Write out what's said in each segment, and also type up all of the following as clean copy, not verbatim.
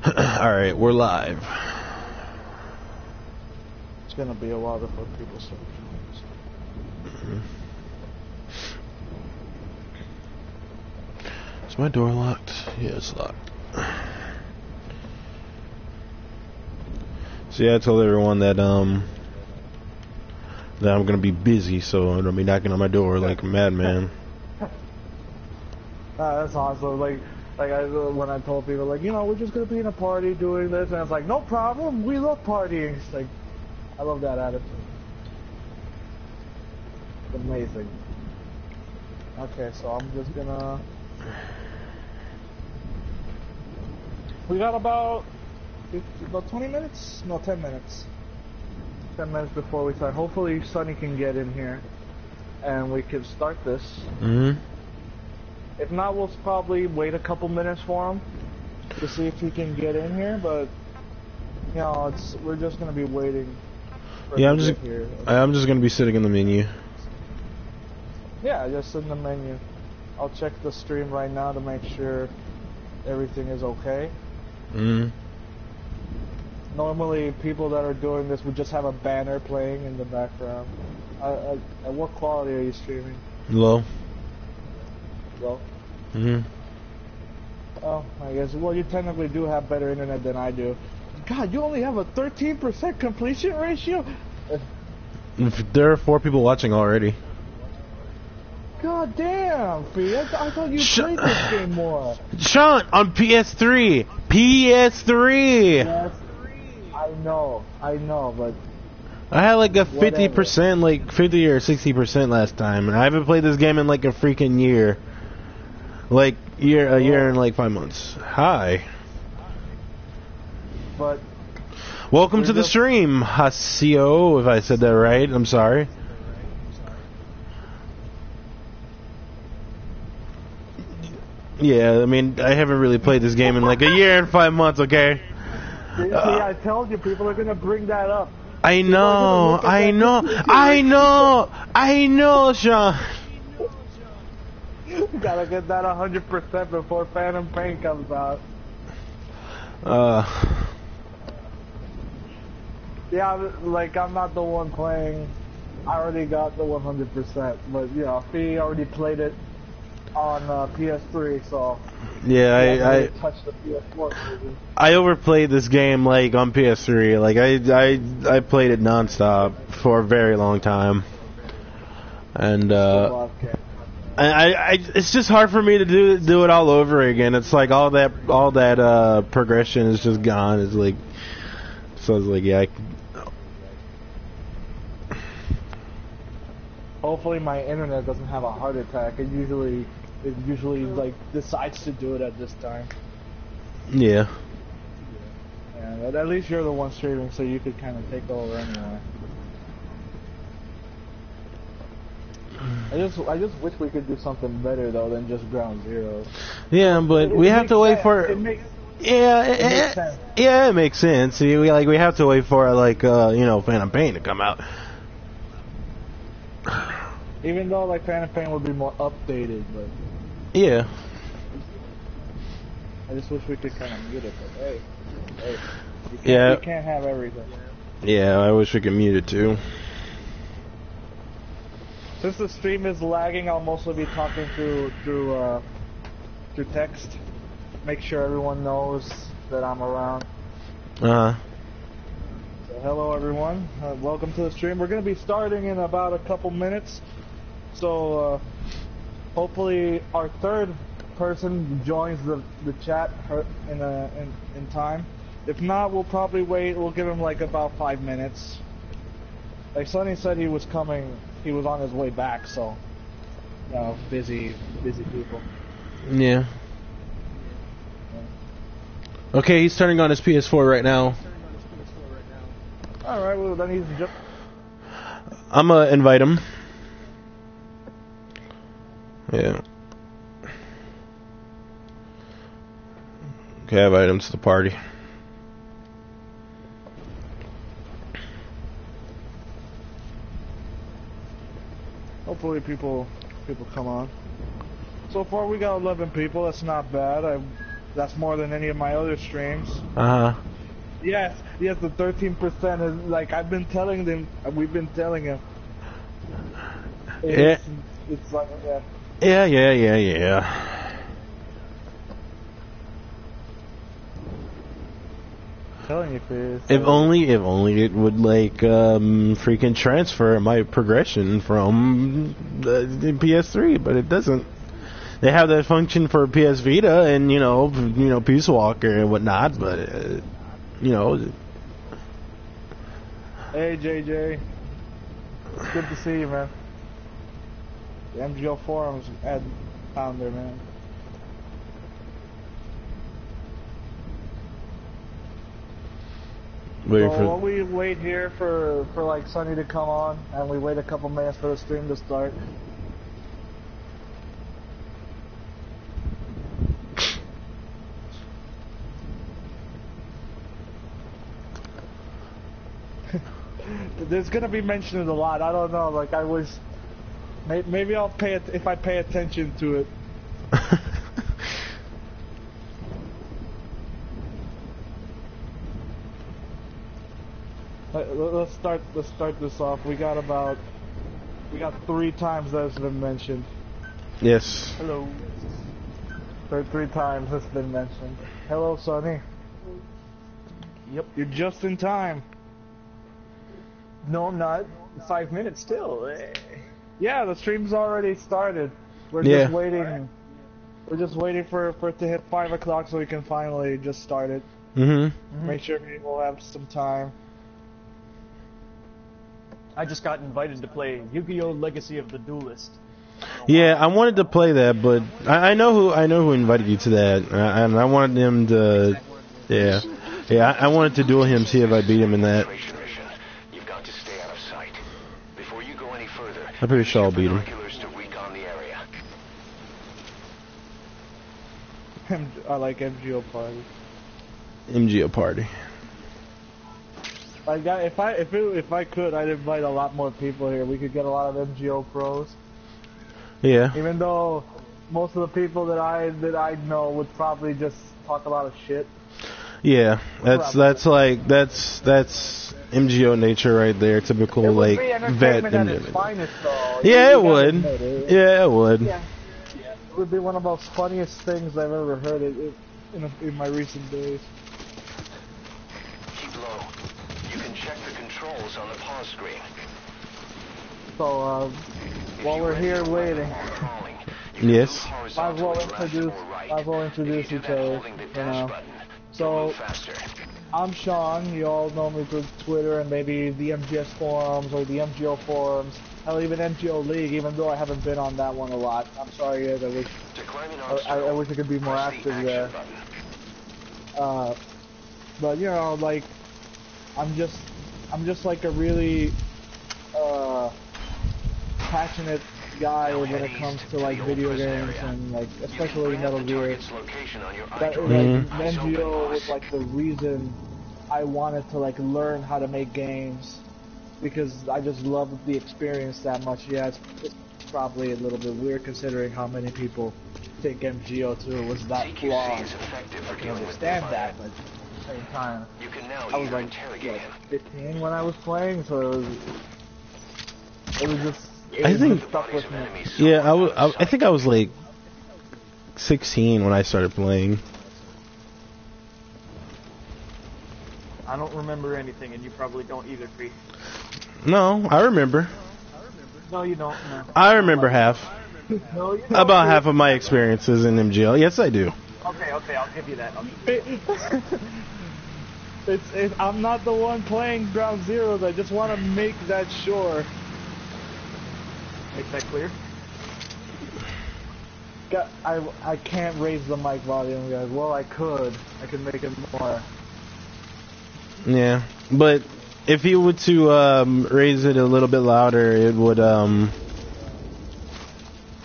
Alright, we're live. It's gonna be a while before people start. Is my door locked? Yeah, it's locked. See, I told everyone that I'm gonna be busy, so I'm gonna be knocking on my door like a madman. That's awesome. Like when I told people, like, you know, we're just gonna be in a party doing this, and it's like, no problem. We love partying. It's like, I love that attitude. It's amazing. Okay, so I'm just gonna. We got about 20 minutes? No, 10 minutes. 10 minutes before we start. Hopefully Sonny can get in here and we can start this. Mm-hmm. If not, we'll probably wait a couple minutes for him to see if he can get in here, but you know, we're just gonna be waiting for him to get here. I'm just gonna be sitting in the menu. Yeah, just in the menu. I'll check the stream right now to make sure everything is okay. Mm-hmm. Normally, people that are doing this would just have a banner playing in the background. At what quality are you streaming? Low. Low? Mm-hmm. Oh, I guess. Well, you technically do have better internet than I do. God, you only have a 13% completion ratio? There are 4 people watching already. God damn, Fee. I thought you played this game more. Sean, on PS3! PS3! Yes, I know, but... I had like a 50%, like 50 or 60% last time, and I haven't played this game in like a freaking year. Like, a year and like 5 months. Hi. But... Welcome to the stream, Hasio, if I said that right. I'm sorry. Yeah, I mean, I haven't really played this game in like a year and 5 months, okay? See, I told you, people are gonna bring that up. I know, Sean. You gotta get that 100% before Phantom Pain comes out. Yeah, like, I'm not the one playing. I already got the 100%, but, you know, Fee already played it on PS3, so... Yeah, I touched the PS4 version. I overplayed this game, like, on PS3. Like, I played it non-stop for a very long time. And, it's just hard for me to do it all over again. It's like all that progression is just gone. It's like, so it's like, yeah. Hopefully my internet doesn't have a heart attack. It usually like decides to do it at this time. Yeah. Yeah, but at least you're the one streaming, so you could kind of take over anyway. I just wish we could do something better though than just Ground Zero. Yeah, but we have to wait for. It makes sense. Yeah, it makes sense. See, we have to wait for like Phantom Pain to come out. Even though like Phantom Pain would be more updated, but yeah. I just wish we could kind of mute it, but hey, you can't have everything. Yeah, I wish we could mute it too. Since the stream is lagging, I'll mostly be talking through text. Make sure everyone knows that I'm around. So hello everyone, welcome to the stream. We're going to be starting in about a couple minutes, so hopefully our third person joins the chat in time. If not, we'll probably wait. We'll give him like about 5 minutes. Like Sonny said, he was coming. He was on his way back, so busy people. Yeah. Okay, he's turning on his PS4 right now. Alright, well then he's just... I'm gonna invite him. Yeah. Okay, I invite him to the party. Hopefully people come on. So far we got 11 people, that's not bad. That's more than any of my other streams. Uh huh. Yes, the 13% is like I've been telling them. We've been telling him. Yeah. It's like that. Yeah. Telling you, Chris. If only it would like freaking transfer my progression from the PS3, but it doesn't. They have that function for PS Vita and you know Peace Walker and whatnot, but you know. Hey JJ, it's good to see you, man. The MGO forums found there, man. So while we wait here for like Sunny to come on, and we wait a couple minutes for the stream to start. There's gonna be mentioned a lot. I don't know. Like I wish, maybe I'll pay it if I pay attention to it. Let's start this off. We got 3 times that it's been mentioned. Yes. Hello. 3 times it's been mentioned. Hello, Sonny. Yep. You're just in time. No, I'm not. 5 minutes still. Yeah, the stream's already started. We're just waiting. We're just waiting for it to hit 5 o'clock so we can finally just start it. Make sure people have some time. I just got invited to play Yu-Gi-Oh! Legacy of the Duelist. Yeah, I wanted to play that, but I know who invited you to that, and I wanted him to. Yeah, I wanted to duel him, see if I beat him in that. You've got to stay out of sight. Before you go any further, I'm pretty sure I'll beat him. I like MGO Party. MGO Party. If I could, I'd invite a lot more people here. We could get a lot of MGO pros. Yeah. Even though most of the people that I know would probably just talk a lot of shit. Yeah, that's MGO nature right there. Typical like vet. Finest, yeah, it would. Yeah, it would. Yeah. It would be one of the most funniest things I've ever heard in my recent days. Keep low. You can check the controls on the pause screen. So while we're here waiting, yes, might as well introduce each other. You know. So I'm Sean. You all know me through Twitter and maybe the MGS forums or the MGO forums. Hell, even MGO League, even though I haven't been on that one a lot. I'm sorry, guys. I wish I could be more active there. But you know, like, I'm just like a really passionate guy when it comes to like video games and like especially Metal Gear. MGO was like the reason I wanted to like learn how to make games. Because I just love the experience that much. Yeah, it's probably a little bit weird considering how many people think MGO2 was that flawed. I can understand that, but at the same time, I was like 15 when I was playing, so it was just stuck with me. Yeah, I think I was like 16 when I started playing. I don't remember anything, and you probably don't either, Cree. No, I remember. No, you don't. No. I remember half. No, you don't. About half of my experiences in MGO. Yes, I do. Okay, I'll give you that. I'm not the one playing Ground Zeroes. I just want to make that sure. Make that clear. I can't raise the mic volume, guys. Well, I could. I could make it more. Yeah, but if you were to raise it a little bit louder, it would yeah,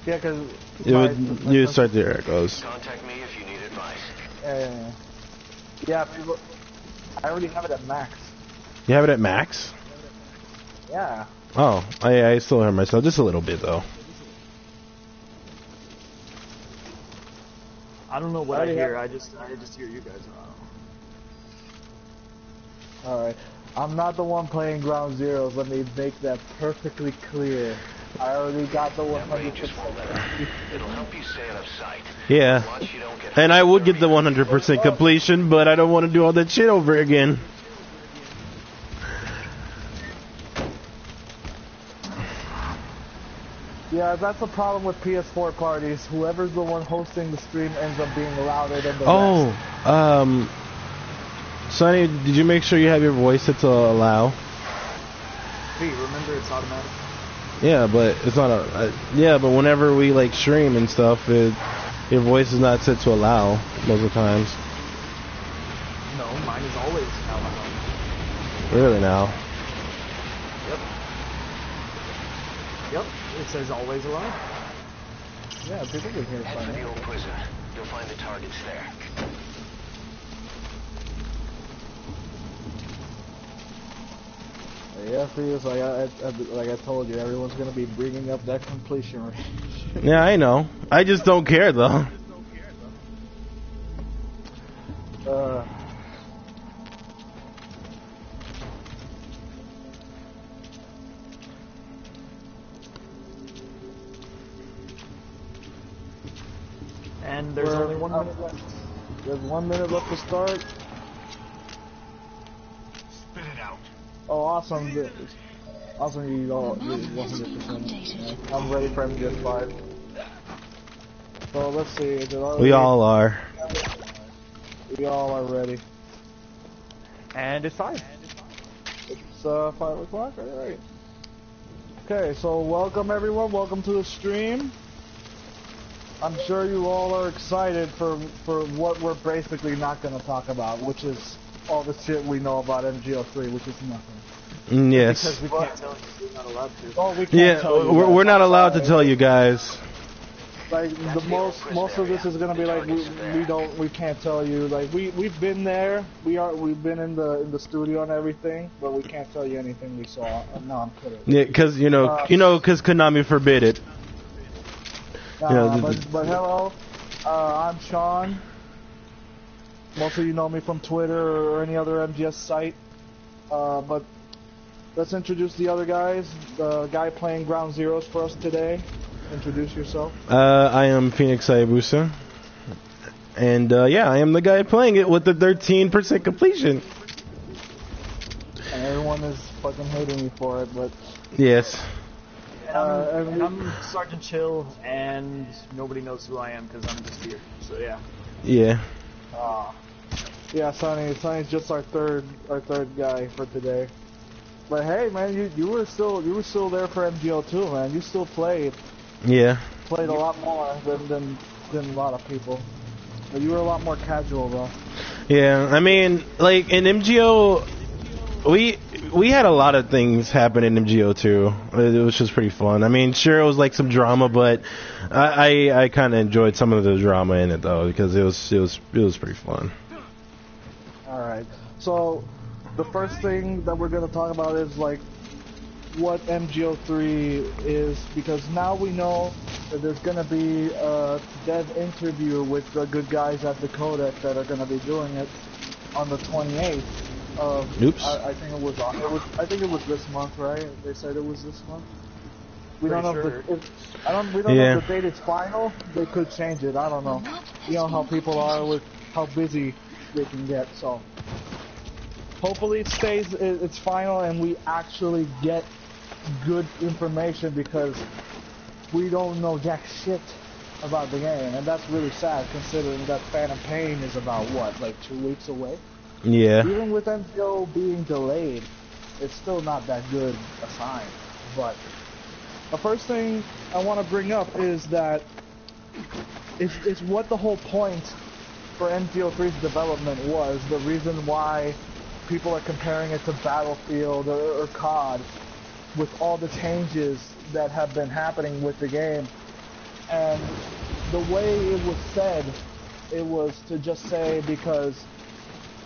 because you start the echoes. Contact me if you need advice. Yeah, people. I already have it at max. You have it at max? Yeah. Oh, I still hear myself just a little bit though. I don't know what I hear. I just hear you guys. Alright. I'm not the one playing Ground Zeroes. Let me make that perfectly clear. I already got the 100%. It'll help you stay out of sight. Yeah. Watch you don't get And I would get the 100% completion, but I don't want to do all that shit over again. Yeah, that's the problem with PS4 parties. Whoever's the one hosting the stream ends up being louder than the rest. Sonny, did you make sure you have your voice set to allow? Hey, remember it's automatic. Yeah, but it's not a. Yeah, but whenever we like stream and stuff, your voice is not set to allow most of the times. No, mine is always allowed. Really now? Yep. Yep. It says always allowed. Yeah, people can hear Head for fine. the old prison. You'll find the targets there. Yeah, for you, like I told you, everyone's gonna be bringing up that completion rate. Yeah, I know. I just don't care though. And there's only 1 minute left. There's 1 minute left to start. Spit it out. Oh, awesome! Awesome, you all 100%. I'm ready for MGS5. So let's see. Is it already, We all are. We all are ready. And it's 5. It's 5 o'clock. All right. Okay, so welcome everyone. Welcome to the stream. I'm sure you all are excited for what we're basically not going to talk about, which is all the shit we know about MGO3, which is nothing. Yes. Because we can't tell you. We're not allowed to. Oh, we can't Yeah, tell you we're not allowed to tell you guys. Like the most of this is gonna be like we can't tell you. Like we've been there. We've been in the studio and everything, but we can't tell you anything we saw. No, I'm kidding. Yeah, because because Konami forbid it. But hello, I'm Sean. Most of you know me from Twitter or any other MGS site. But let's introduce the other guys. The guy playing Ground Zeroes for us today. Introduce yourself. I am Phoenix Hayabusa. And yeah, I am the guy playing it with the 13% completion. And everyone is fucking hating me for it, but Yes. And I'm Sergeant Chill, and nobody knows who I am because I'm just here. So yeah. Yeah. Yeah, Sonny's just our third guy for today. But hey, man, you were still there for MGO too, man. You still played Yeah. a lot more than a lot of people. But you were a lot more casual, though. Yeah, I mean, like in MGO, we had a lot of things happen in MGO too. It was just pretty fun. I mean, sure it was like some drama, but I kind of enjoyed some of the drama in it though because it was pretty fun. All right. So the first thing that we're gonna talk about is like what MGO3 is, because now we know that there's gonna be a dev interview with the good guys at the Codec that are gonna be doing it on the 28th. Oops. I think it was this month, right? They said it was this month. We Pretty don't know sure. we don't know if the date is final. They could change it. I don't know. You know how people are with how busy they can get. So hopefully it stays. It's final, and we actually get good information, because we don't know jack shit about the game, and that's really sad considering that Phantom Pain is about what, like 2 weeks away. Yeah. Even with MGO being delayed, it's still not that good a sign. But the first thing I want to bring up is that it's what the whole point for MGO3's development was. The reason why people are comparing it to Battlefield or COD, with all the changes that have been happening with the game. And the way it was said, it was to just say because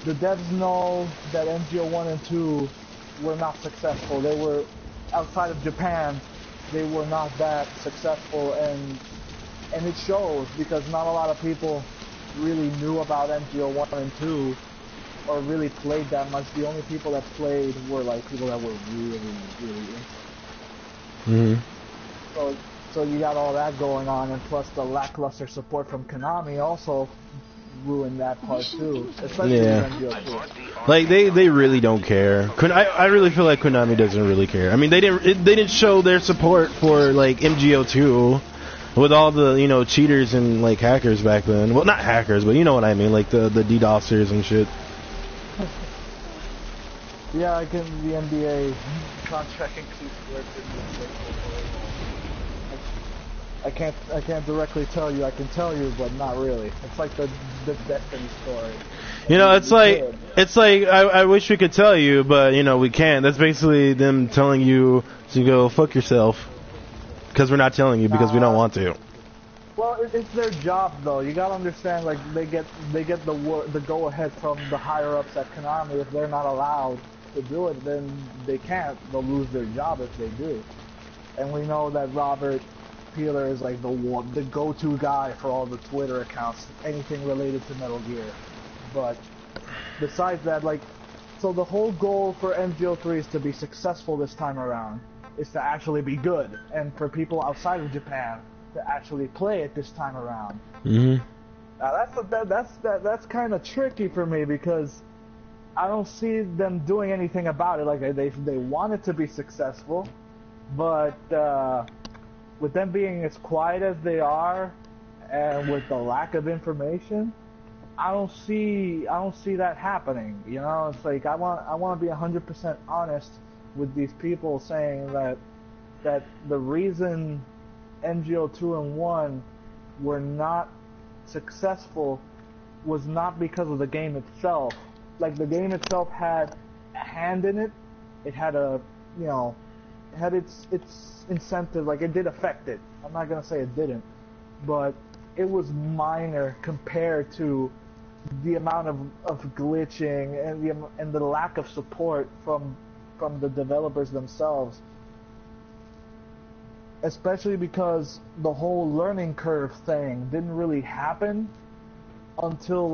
the devs know that MGO 1 and 2 were not successful. They were, outside of Japan, they were not that successful, and it shows, because not a lot of people really knew about MGO 1 and 2 or really played that much. The only people that played were like people that were really, really into it. So you got all that going on, and plus the lackluster support from Konami also ruined that part too. Especially in MGO 2. Like they really don't care. I really feel like Konami doesn't really care. I mean, they didn't show their support for like MGO 2 with all the cheaters and like hackers back then. Well, not hackers, but you know what I mean, like the DDoSers and shit. Yeah, the NBA contract includes I can't directly tell you. I can tell you, but not really. It's like the Destiny story. It's like I wish we could tell you, but we can't. That's basically them telling you to go fuck yourself, because we're not telling you because we don't want to. Well, it's their job though. You gotta understand, like they get the go ahead from the higher ups at Konami. If they're not allowed to do it, then they can't. They'll lose their job if they do. And we know that Robert Peeler is like the go-to guy for all the Twitter accounts, anything related to Metal Gear. But besides that, so the whole goal for MGO 3 is to be successful this time around, is to actually be good, and for people outside of Japan to actually play it this time around. Mm-hmm. Now that's kind of tricky for me because I don't see them doing anything about it. Like they want it to be successful, but with them being as quiet as they are, and with the lack of information, I don't see that happening. It's like I want to be 100% honest with these people saying that the reason MGO 2 and 1 were not successful was not because of the game itself. Like the game itself had a hand in it. It had had its incentive, like it did affect it. I'm not gonna say it didn't, but it was minor compared to the amount of glitching and the lack of support from the developers themselves. Especially because the whole learning curve thing didn't really happen until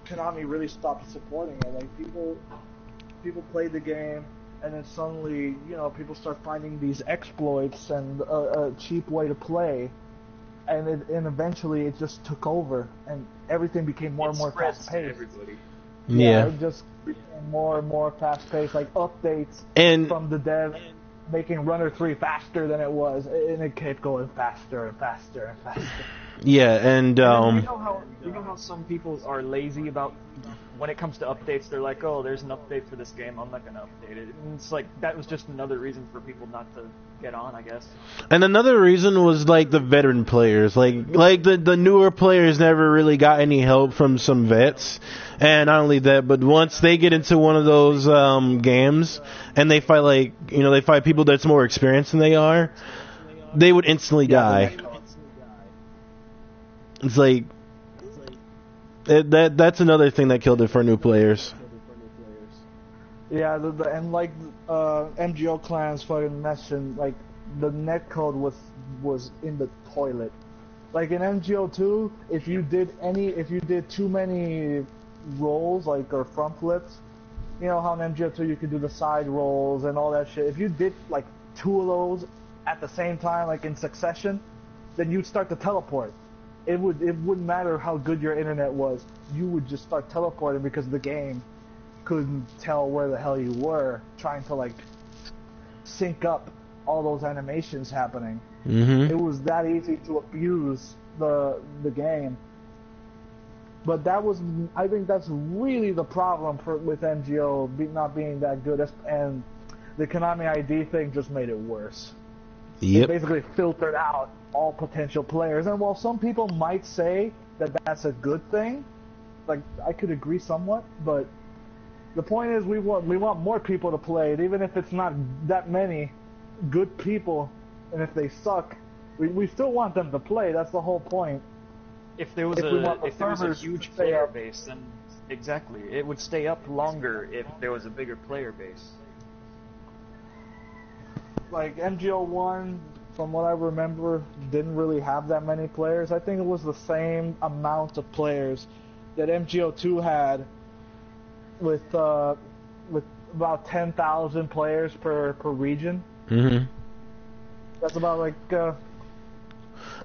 Konami really stopped supporting it. Like people played the game, and then suddenly, people start finding these exploits and a cheap way to play, and eventually it just took over, and everything became more and more fast-paced. Yeah, it just became more and more fast-paced, like updates from the dev making Runner 3 faster than it was, and it kept going faster and faster and faster. Yeah, and you know how some people are lazy about when it comes to updates. They're like, oh, there's an update for this game, I'm not gonna update it. And it's like that was just another reason for people not to get on, I guess. And another reason was like the veteran players, like the newer players never really got any help from some vets. And not only that, but once they get into one of those games and they fight they fight people that's more experienced than they are, they would instantly die. It's like that's another thing that killed it for new players. Yeah, and like MGO clans fucking mentioned, like the netcode was in the toilet. Like in MGO 2, if you did too many rolls, or front flips, you know how in MGO 2 you could do the side rolls and all that shit. If you did like 2 of those at the same time, like in succession, then you'd start to teleport. It wouldn't matter how good your internet was, you would just start teleporting because the game couldn't tell where the hell you were, trying to sync up all those animations happening. Mm-hmm. It was that easy to abuse the game. But I think that's really the problem with MGO not being that good, and the Konami ID thing just made it worse. Yep. It basically filtered out all potential players, and while some people might say that that's a good thing, I could agree somewhat, but the point is we want more people to play it, even if it's not that many good people, and if they suck, we still want them to play. That's the whole point. If there was a huge player base, then exactly, it would stay up longer if there was a bigger player base. Like MGO 1, from what I remember, didn't really have that many players. I think it was the same amount of players that MGO2 had with about 10,000 players per region. Mm-hmm. That's about like.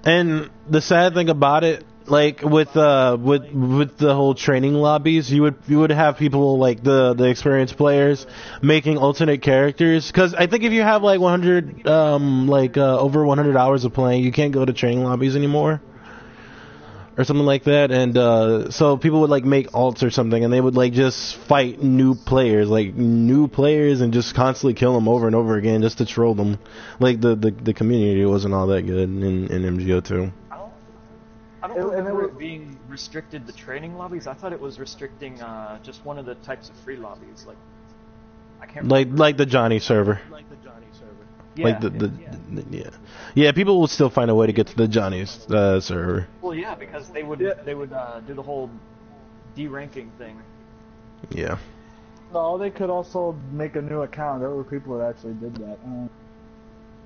And the sad thing about it, like with the whole training lobbies, you would have people like the experienced players making alternate characters. Because I think if you have like 100 over 100 hours of playing, you can't go to training lobbies anymore, or something like that. And so people would like make alts or something, and they would like just fight new players, and just constantly kill them over and over again just to troll them. Like the community wasn't all that good in MGO2. I don't remember it being restricted to training lobbies. I thought it was restricting just one of the types of free lobbies. Like, I can't remember. Like the Johnny server. Yeah, Yeah. People will still find a way to get to the Johnny's server. Well, yeah, because they would do the whole deranking thing. Yeah. No, they could also make a new account. There were people that actually did that.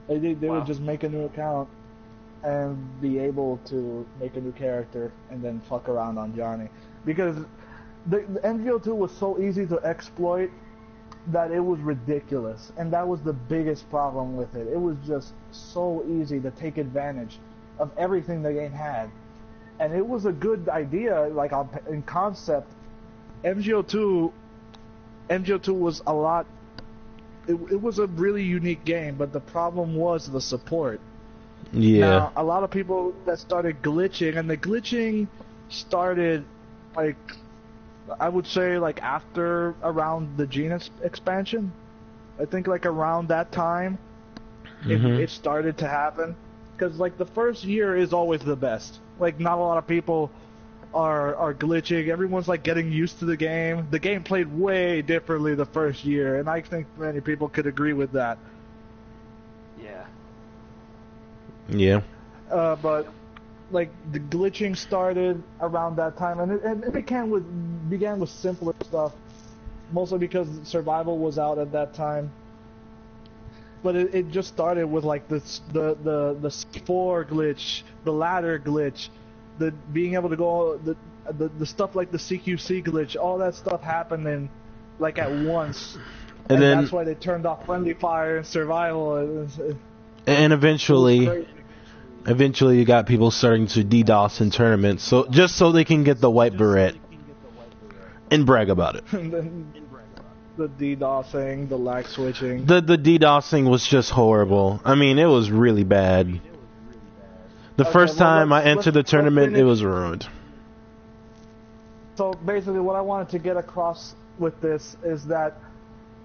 They would just make a new account and be able to make a new character and then fuck around on Johnny. Because the MGO2 was so easy to exploit that it was ridiculous. And that was the biggest problem with it. It was just so easy to take advantage of everything the game had. And it was a good idea, like in concept. MGO2 was a lot... It was a really unique game, but the problem was the support. Yeah. Now, a lot of people that started glitching, and the glitching started, like, I would say, like, after around the Genus expansion. I think, like, around that time, it started to happen. Because, like, the first year is always the best. Like, not a lot of people are glitching. Everyone's, like, getting used to the game. The game played way differently the first year, and I think many people could agree with that. Yeah. Yeah. But like the glitching started around that time, and it began with simpler stuff, mostly because survival was out at that time. But it just started with like the spore glitch, the ladder glitch, the being able to go the stuff like the CQC glitch. All that stuff happened in like at once, and then that's why they turned off friendly fire and survival. And eventually you got people starting to DDoS in tournaments, so just so they can get the white beret and brag about it. The DDoSing, the lag switching. The DDoSing was just horrible. I mean, it was really bad. The first time I entered the tournament, it was ruined. So basically, what I wanted to get across with this is that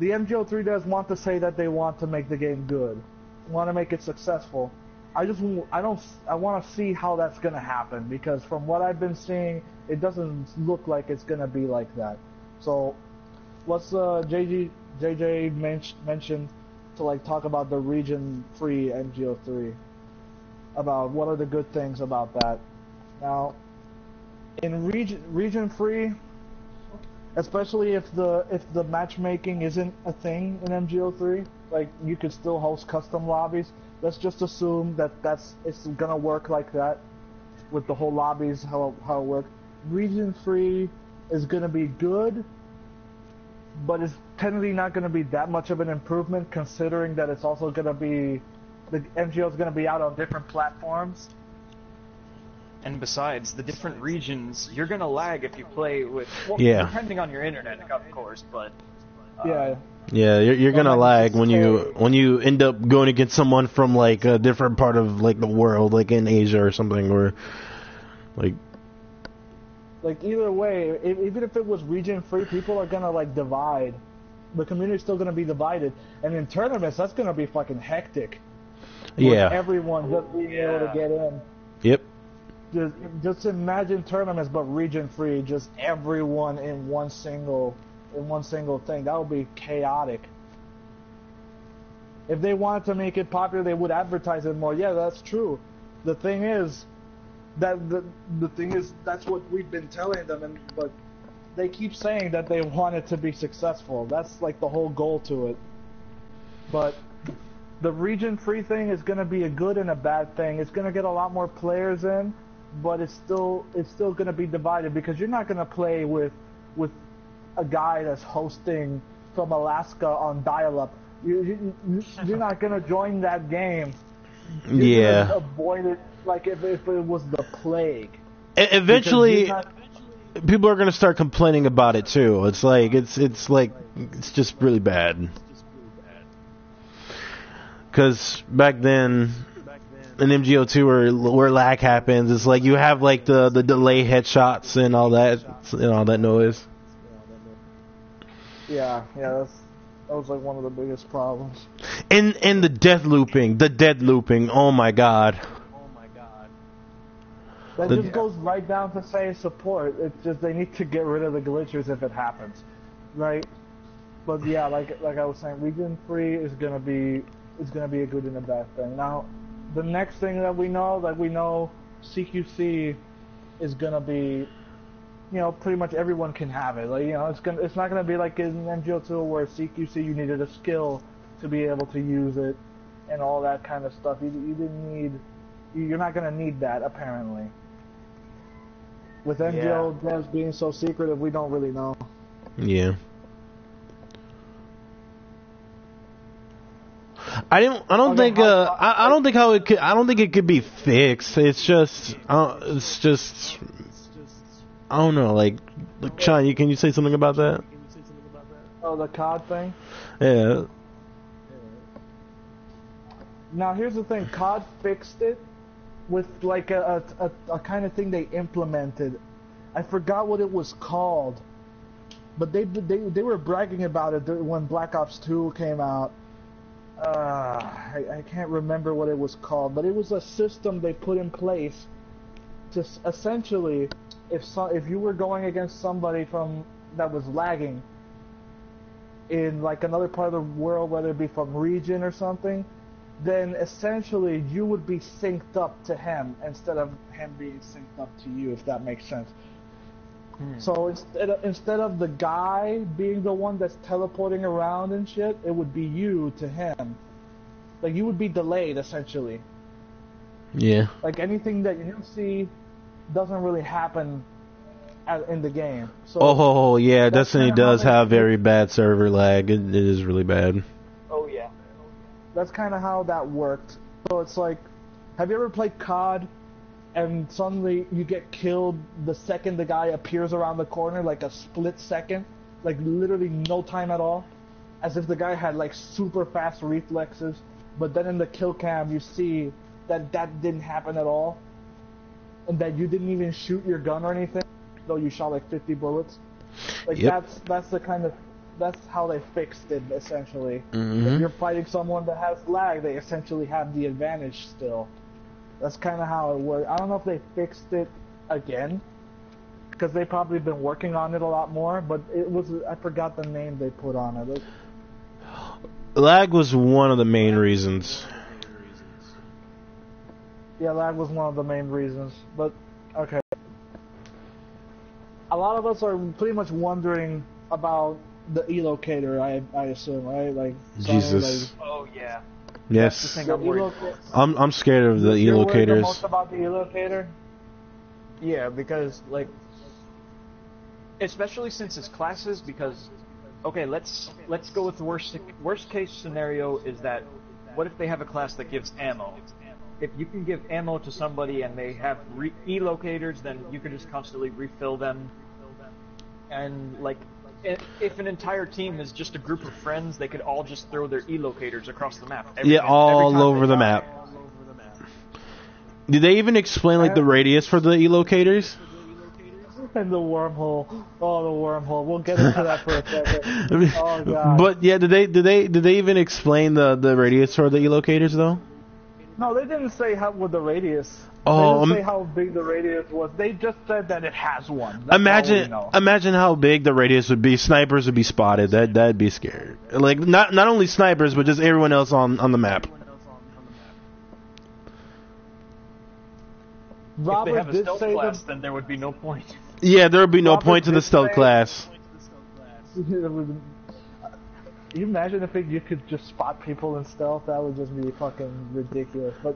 the MGO3 does want to say that they want to make the game good, want to make it successful. I want to see how that's going to happen, because from what I've been seeing, it doesn't look like it's going to be like that. So, what's JJ mentioned to like talk about the region-free MGO3, about what are the good things about that. Now, in region-free, especially if the matchmaking isn't a thing in MGO3, like you could still host custom lobbies. Let's just assume that it's gonna work like that with the whole lobbies, how it works. Region free is gonna be good, but it's technically not gonna be that much of an improvement, considering that it's also gonna be the MGO is gonna be out on different platforms. And besides, the different regions, you're gonna lag if you play with. Well, yeah. Depending on your internet, of course, but. Yeah. Yeah, you're gonna lag when you end up going against someone from like a different part of like the world, like in Asia or something, or like either way, even if it was region free, people are gonna like divide. The community's still gonna be divided, and in tournaments, that's gonna be fucking hectic. Yeah. With everyone just being able to get in. Yep. Just imagine tournaments, but region free, just everyone in one single thing. That would be chaotic. If they wanted to make it popular, they would advertise it more. Yeah, that's true. The thing is that that's what we've been telling them, but they keep saying that they want it to be successful. That's like the whole goal to it. But the region free thing is going to be a good and a bad thing. It's going to get a lot more players in, but it's still going to be divided because you're not going to play with a guy that's hosting from Alaska on dial-up. You're not going to join that game. You're gonna avoid it like if it was the plague. Eventually, people are going to start complaining about it too. It's like it's just really bad. Because back then, in MGO2 where lag happens, it's like you have like the delay headshots and all that noise. Yeah, that was like one of the biggest problems. And the dead looping. Oh my god. That just goes right down to saying support. It's just they need to get rid of the glitchers if it happens, right? But yeah, like I was saying, region free is gonna be a good and a bad thing. Now, the next thing that we know CQC is gonna be, pretty much everyone can have it. Like, it's not gonna be like in MGO2 where CQC you needed a skill to be able to use it and all that kind of stuff. You're not gonna need that apparently. With MGO devs being so secretive, we don't really know. Yeah. I don't think it could be fixed. It's just I don't know. Like Sean, can you say something about that? Oh, the COD thing. Yeah. Now here's the thing. COD fixed it with like a kind of thing they implemented. I forgot what it was called, but they were bragging about it when Black Ops 2 came out. I can't remember what it was called, but it was a system they put in place to essentially, if you were going against somebody that was lagging in like another part of the world, whether it be from region or something, then essentially you would be synced up to him instead of him being synced up to you, if that makes sense. So instead of the guy being the one that's teleporting around and shit, it would be you to him. Like, you would be delayed, essentially. Yeah. Like, anything that you see doesn't really happen in the game. So yeah, Destiny does have very bad server lag. It is really bad. Oh, yeah. That's kind of how that worked. So it's like, have you ever played COD and suddenly you get killed the second the guy appears around the corner, like a split second? Like, literally no time at all? As if the guy had, like, super fast reflexes, but then in the kill cam you see that didn't happen at all, and that you didn't even shoot your gun or anything, though you shot like 50 bullets. Like, that's how they fixed it, essentially. If you're fighting someone that has lag, they essentially have the advantage still. That's kind of how it works. I don't know if they fixed it again, because they've probably been working on it a lot more, but I forgot the name they put on it. Lag was one of the main reasons. Yeah, lag was one of the main reasons, but okay. A lot of us are pretty much wondering about the elocator, I assume, right? Like, Jesus. Oh yeah. Yes. That's the thing I'm scared of the You're worried the elocators. most about the elocator? Yeah, because like, especially since it's classes. Because okay, let's go with the worst case scenario is that what if they have a class that gives ammo? If you can give ammo to somebody and they have elocators, then you can just constantly refill them. And like, if an entire team is just a group of friends, they could all just throw their elocators across the map. All over the map. Did they even explain like the radius for the elocators? And the wormhole. Oh, the wormhole. We'll get into that for a second. Oh god. But yeah, did they even explain the radius for the elocators though? No, they didn't say what the radius. Oh, they didn't say how big the radius was. They just said that it has one. That's all we know. Imagine how big the radius would be. Snipers would be spotted. That'd be scary. Like not only snipers, but just everyone else on the map. Robert if they have a did stealth say class, then there would be no point. Yeah, there would be no Robert point to the did stealth say- class. Can you imagine if you could just spot people in stealth? That would just be fucking ridiculous. But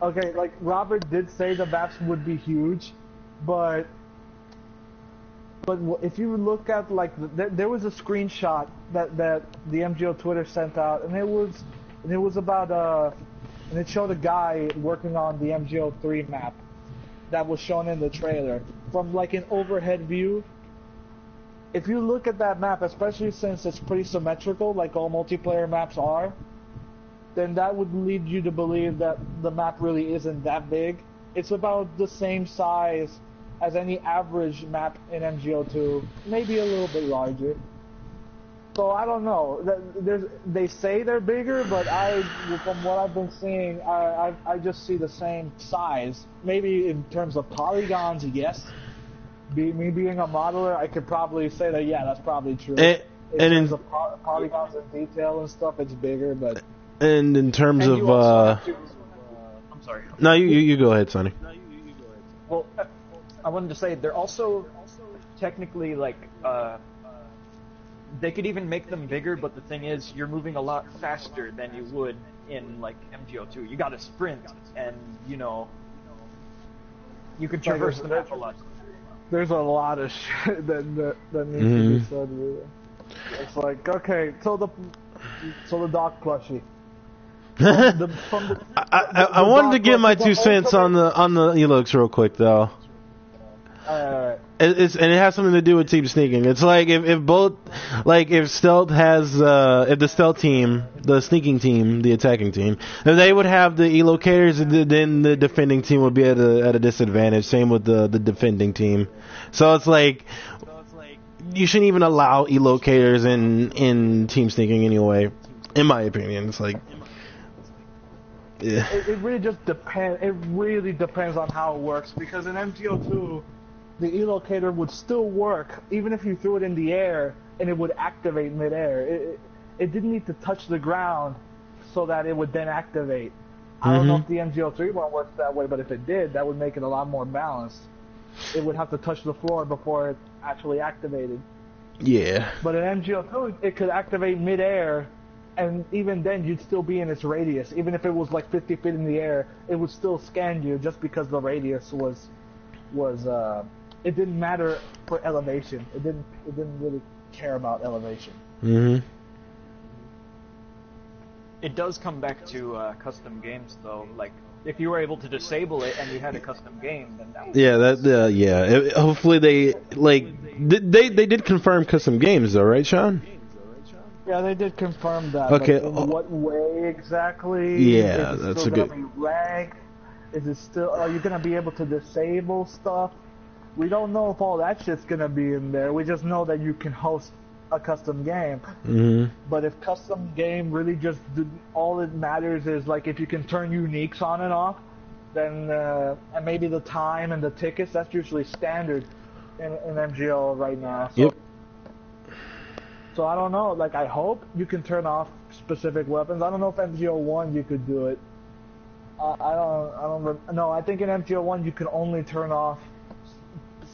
okay, like Robert did say the maps would be huge, but if you look at like there was a screenshot that the MGO Twitter sent out, and it was about and it showed a guy working on the MGO 3 map that was shown in the trailer from like an overhead view. If you look at that map, especially since it's pretty symmetrical, like all multiplayer maps are, then that would lead you to believe that the map really isn't that big. It's about the same size as any average map in MGO2, maybe a little bit larger. So I don't know. They say they're bigger, but from what I've been seeing, I just see the same size. Maybe in terms of polygons, yes. Me being a modeler, I could probably say that, yeah, that's probably true. In terms of polygons and detail and stuff, it's bigger, but... And in terms of... I'm sorry. No, you go ahead, Sonny. Well, I wanted to say, they're also technically, like, they could even make them bigger, but the thing is, you're moving a lot faster than you would in, like, MGO2. You gotta sprint, and, you know, you can traverse the map a lot. There's a lot of shit that needs to be said, really. It's like, okay, so the dog plushie. I wanted to give my 2 cents on the Elox real quick, though. Alright. And it has something to do with team sneaking. It's like if stealth has if the stealth team, the sneaking team, the attacking team, if they would have the elocators, then the defending team would be at a disadvantage. Same with the defending team. So it's like you shouldn't even allow elocators in team sneaking anyway. In my opinion, it's like. Yeah. It really just depends. It really depends on how it works, because in MGO2, the elocator would still work even if you threw it in the air, and it would activate midair. It didn't need to touch the ground so that it would then activate. I don't know if the MGO3 one works that way, but if it did, that would make it a lot more balanced. It would have to touch the floor before it actually activated. Yeah. But in MGO2, it could activate midair, and even then you'd still be in its radius. Even if it was like 50 feet in the air, it would still scan you just because the radius was it didn't matter for elevation. It didn't really care about elevation. It does come back to custom games, though. Like, if you were able to disable it and you had a custom game, then that would hopefully they they did confirm custom games, though, right, Sean? Yeah, they did confirm that. Okay. But in what way exactly? Yeah, is it that's still a good. Gonna be ranked? Is it still? Are you gonna be able to disable stuff? We don't know if all that shit's gonna be in there. We just know that you can host a custom game. But if custom game really just all it matters is like if you can turn uniques on and off, then and maybe the time and the tickets, that's usually standard in MGO right now. So, yep. So I don't know. Like, I hope you can turn off specific weapons. I don't know if MGO1 you could do it. No, I think in MGO1 you can only turn off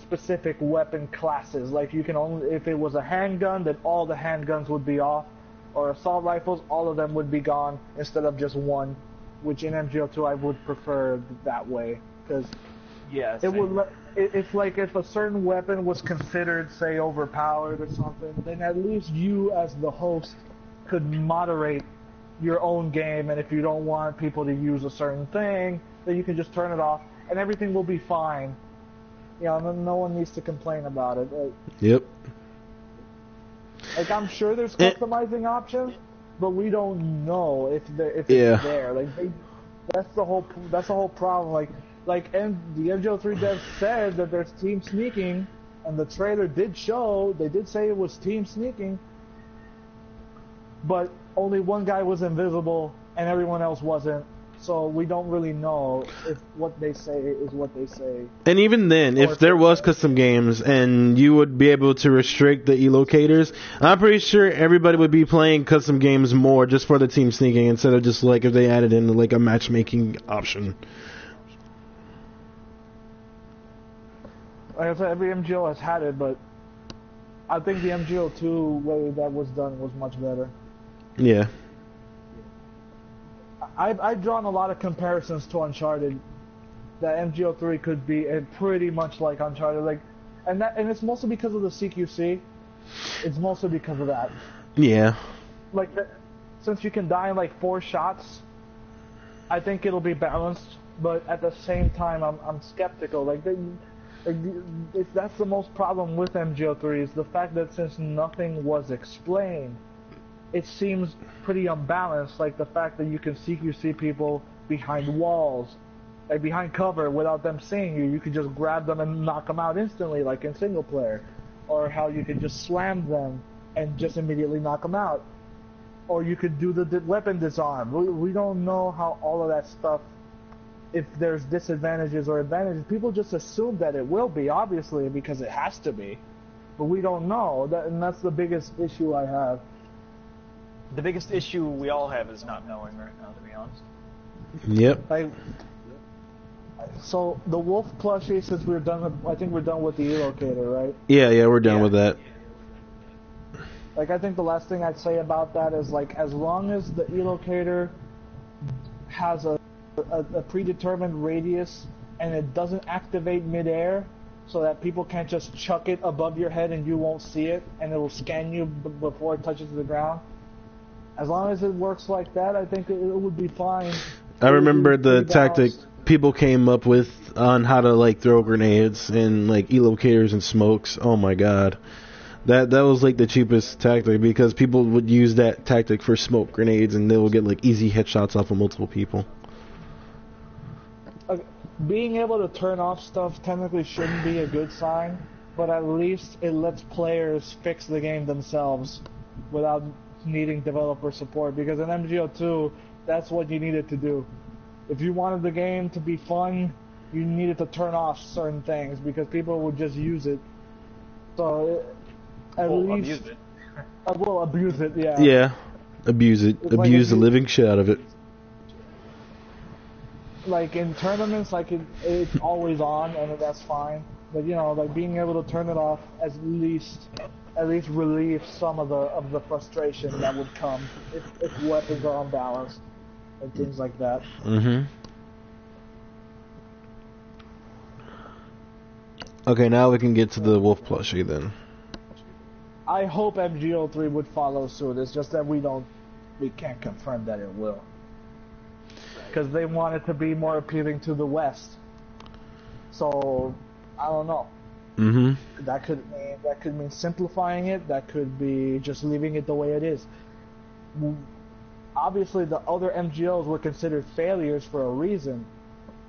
specific weapon classes. Like, you can only, if it was a handgun, then all the handguns would be off, or assault rifles, all of them would be gone instead of just one, which in MGO2 I would prefer that way, because it's like if a certain weapon was considered, say, overpowered or something, then at least you as the host could moderate your own game, and if you don't want people to use a certain thing, then you can just turn it off, and everything will be fine. You know, no one needs to complain about it. Yep. Like, I'm sure there's customizing options, but we don't know if it's there. Like, that's the whole problem. And the MGO3 devs said that there's team sneaking, and the trailer did say it was team sneaking, but only one guy was invisible and everyone else wasn't. So we don't really know if what they say is what they say. And even then, if there was custom games and you would be able to restrict the elocators, I'm pretty sure everybody would be playing custom games more just for the team sneaking instead of just like if they added in like a matchmaking option. Like I said, every MGO has had it, but I think the MGO2 way that was done was much better. Yeah. I've drawn a lot of comparisons to Uncharted. That MGO3 could be pretty much like Uncharted, like, and it's mostly because of the CQC. It's mostly because of that. Yeah. Like, since you can die in like 4 shots, I think it'll be balanced. But at the same time, I'm skeptical. That's the most problem with MGO3 is the fact that since nothing was explained, it seems pretty unbalanced. Like the fact that you can CQC people behind walls, like behind cover, without them seeing you. You could just grab them and knock them out instantly, like in single player, or how you could just slam them and just immediately knock them out, or you could do the weapon disarm. We don't know how all of that stuff. If there's disadvantages or advantages, people just assume that it will be, obviously, because it has to be. But we don't know, and that's the biggest issue I have. The biggest issue we all have is not knowing right now, to be honest. Yep. So the wolf plushie, since we're done with, I think we're done with the elocator, right? Yeah, we're done with that. Like, I think the last thing I'd say about that is, like, as long as the elocator has a predetermined radius and it doesn't activate midair, so that people can't just chuck it above your head and you won't see it, and it will scan you before it touches the ground. As long as it works like that, I think it would be fine. I remember the tactic people came up with on how to like throw grenades and like elocators and smokes. Oh my god. That was like the cheapest tactic, because people would use that tactic for smoke grenades and they will get like easy headshots off of multiple people. Being able to turn off stuff technically shouldn't be a good sign, but at least it lets players fix the game themselves without needing developer support, because in MGO2, that's what you needed to do. If you wanted the game to be fun, you needed to turn off certain things, because people would just use it. So, at least... abuse it. Well, abuse it, yeah. Yeah, abuse it. It's Abuse the living shit out of it. Like in tournaments, like it's always on, and that's fine. But you know, like being able to turn it off at least relieve some of the frustration that would come if weapons are unbalanced and things like that. Mm-hmm. Okay, now we can get to the wolf plushie then. I hope MGO3 would follow suit. It's just that we can't confirm that it will. Because they want it to be more appealing to the West. So, I don't know. Mm-hmm. That could mean simplifying it. That could be just leaving it the way it is. Obviously, the other MGOs were considered failures for a reason.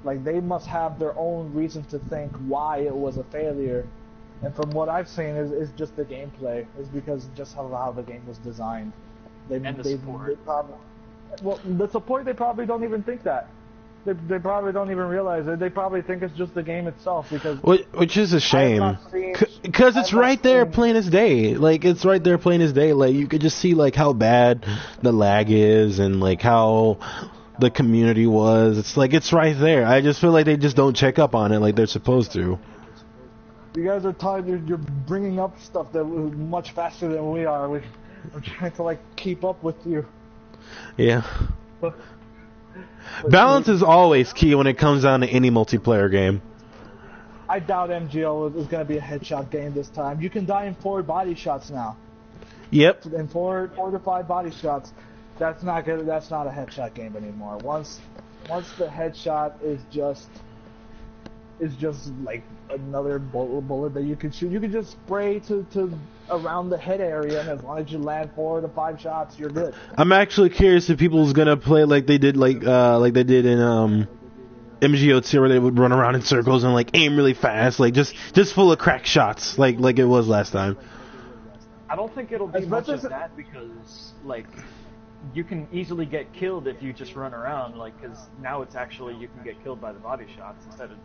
Like, they must have their own reason to think why it was a failure. And from what I've seen, is just the gameplay. Is because just how the game was designed. Support. Well, the support, they probably don't even think that. They probably don't even realize it. They probably think it's just the game itself, because... Which is a shame. Because it's right there plain as day. Like, it's right there plain as day. Like, you could just see, like, how bad the lag is and, like, how the community was. It's like, it's right there. I just feel like they just don't check up on it like they're supposed to. You guys are tired. You're bringing up stuff that was much faster than we are. We're trying to, like, keep up with you. Yeah. Balance is always key when it comes down to any multiplayer game. I doubt MGO is going to be a headshot game this time. You can die in 4 body shots now. Yep. In 4 to 5 body shots, that's not good. That's not a headshot game anymore. Once the headshot is just like another bullet that you can shoot. You can just spray to around the head area, and as long as you land 4 to 5 shots, you're good. I'm actually curious if people's gonna play like they did in MGO2, where they would run around in circles and like aim really fast, like just full of crack shots, like it was last time. I don't think it'll be much of that, because like you can easily get killed if you just run around, like, because now it's actually you can get killed by the body shots instead of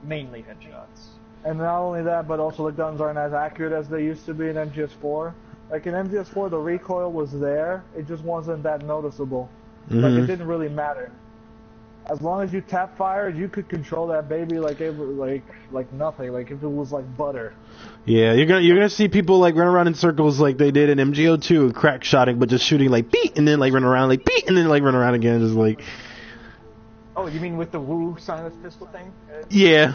mainly headshots. And not only that, but also the guns aren't as accurate as they used to be in MGS4. Like in MGS4, the recoil was there, it just wasn't that noticeable. Mm-hmm. Like, it didn't really matter. As long as you tap fire, you could control that baby like it was like nothing. Like if it was like butter. Yeah, you're gonna see people like run around in circles like they did in MGO2, crack shotting, but just shooting like beat, and then like run around like beat, and then like run around again, just like. Oh, you mean with the Woo silence pistol thing? Yeah.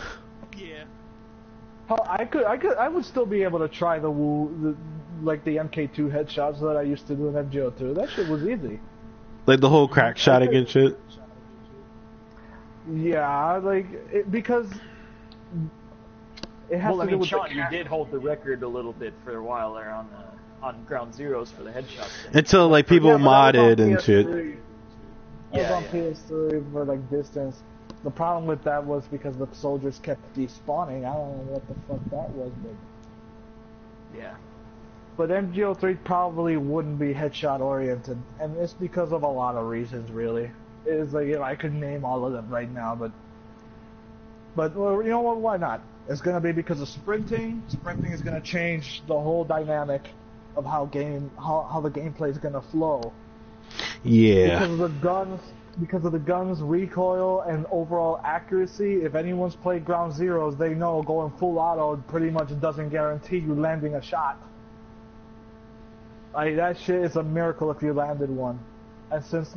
Hell, I would still be able to try the MK2 headshots that I used to do in MGO2. That shit was easy. Like the whole crack shotting and shit. Yeah, because it has Well, I to do mean, with Sean, the you did hold the record a little bit for a while there on Ground Zeroes for the headshots thing. Until like people modded and shit. I was on PS3 for like distance. The problem with that was because the soldiers kept despawning. I don't know what the fuck that was, but yeah. But MGO3 probably wouldn't be headshot oriented, and it's because of a lot of reasons, really. It's like, you know, I could name all of them right now, but well, you know what? Why not? It's gonna be because of sprinting. Sprinting is gonna change the whole dynamic of how the gameplay is gonna flow. Yeah. Because of the guns, recoil, and overall accuracy. If anyone's played Ground Zeroes, they know going full auto pretty much doesn't guarantee you landing a shot. Like, that shit is a miracle if you landed one. And since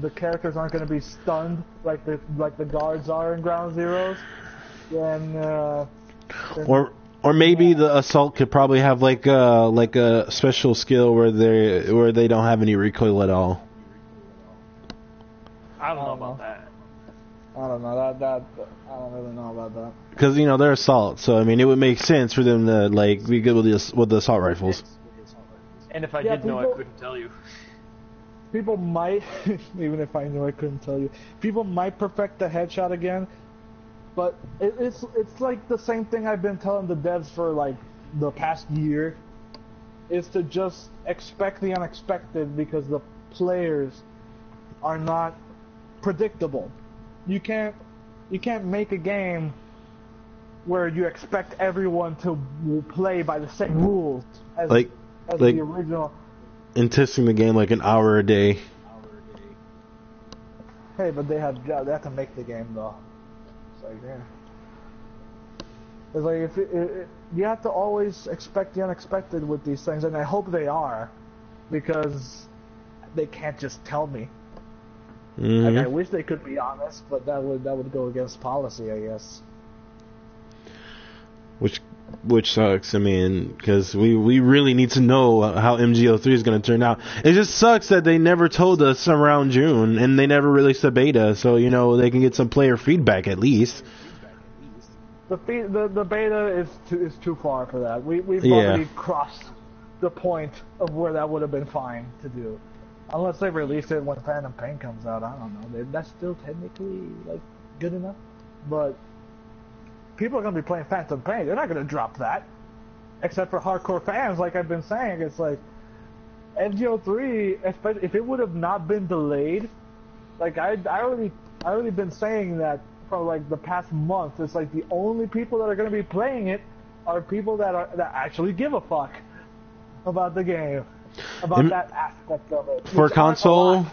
the characters aren't going to be stunned like the guards are in Ground Zeroes, then or maybe the assault could probably have like a special skill where they don't have any recoil at all. I don't know about that. I don't know that. I don't really know about that. Because you know they're assault, so I mean it would make sense for them to like be good with the assault rifles. And if I did know, I couldn't tell you. People might, even if I knew, I couldn't tell you. People might perfect the headshot again, but it's like the same thing I've been telling the devs for like the past year, is to just expect the unexpected because the players are not predictable. You can't make a game where you expect everyone to play by the same rules as the original. And testing the game like an hour a day. Hey, but they have to make the game though. It's like, yeah. It's like if you have to always expect the unexpected with these things, and I hope they are, because they can't just tell me. Mm-hmm. Like, I wish they could be honest, but that would go against policy, I guess. Which sucks. I mean, because we really need to know how MGO3 is going to turn out. It just sucks that they never told us around June, and they never released a beta, so you know they can get some player feedback at least. The beta is too far for that. We've already crossed the point of where that would have been fine to do. Unless they released it when Phantom Pain comes out, I don't know. That's still technically like good enough, but people are gonna be playing Phantom Pain. They're not gonna drop that, except for hardcore fans. Like I've been saying, it's like MGO3. If it would have not been delayed, like I already been saying that for like the past month. It's like the only people that are gonna be playing it are people that actually give a fuck about the game. About that aspect of it. For console,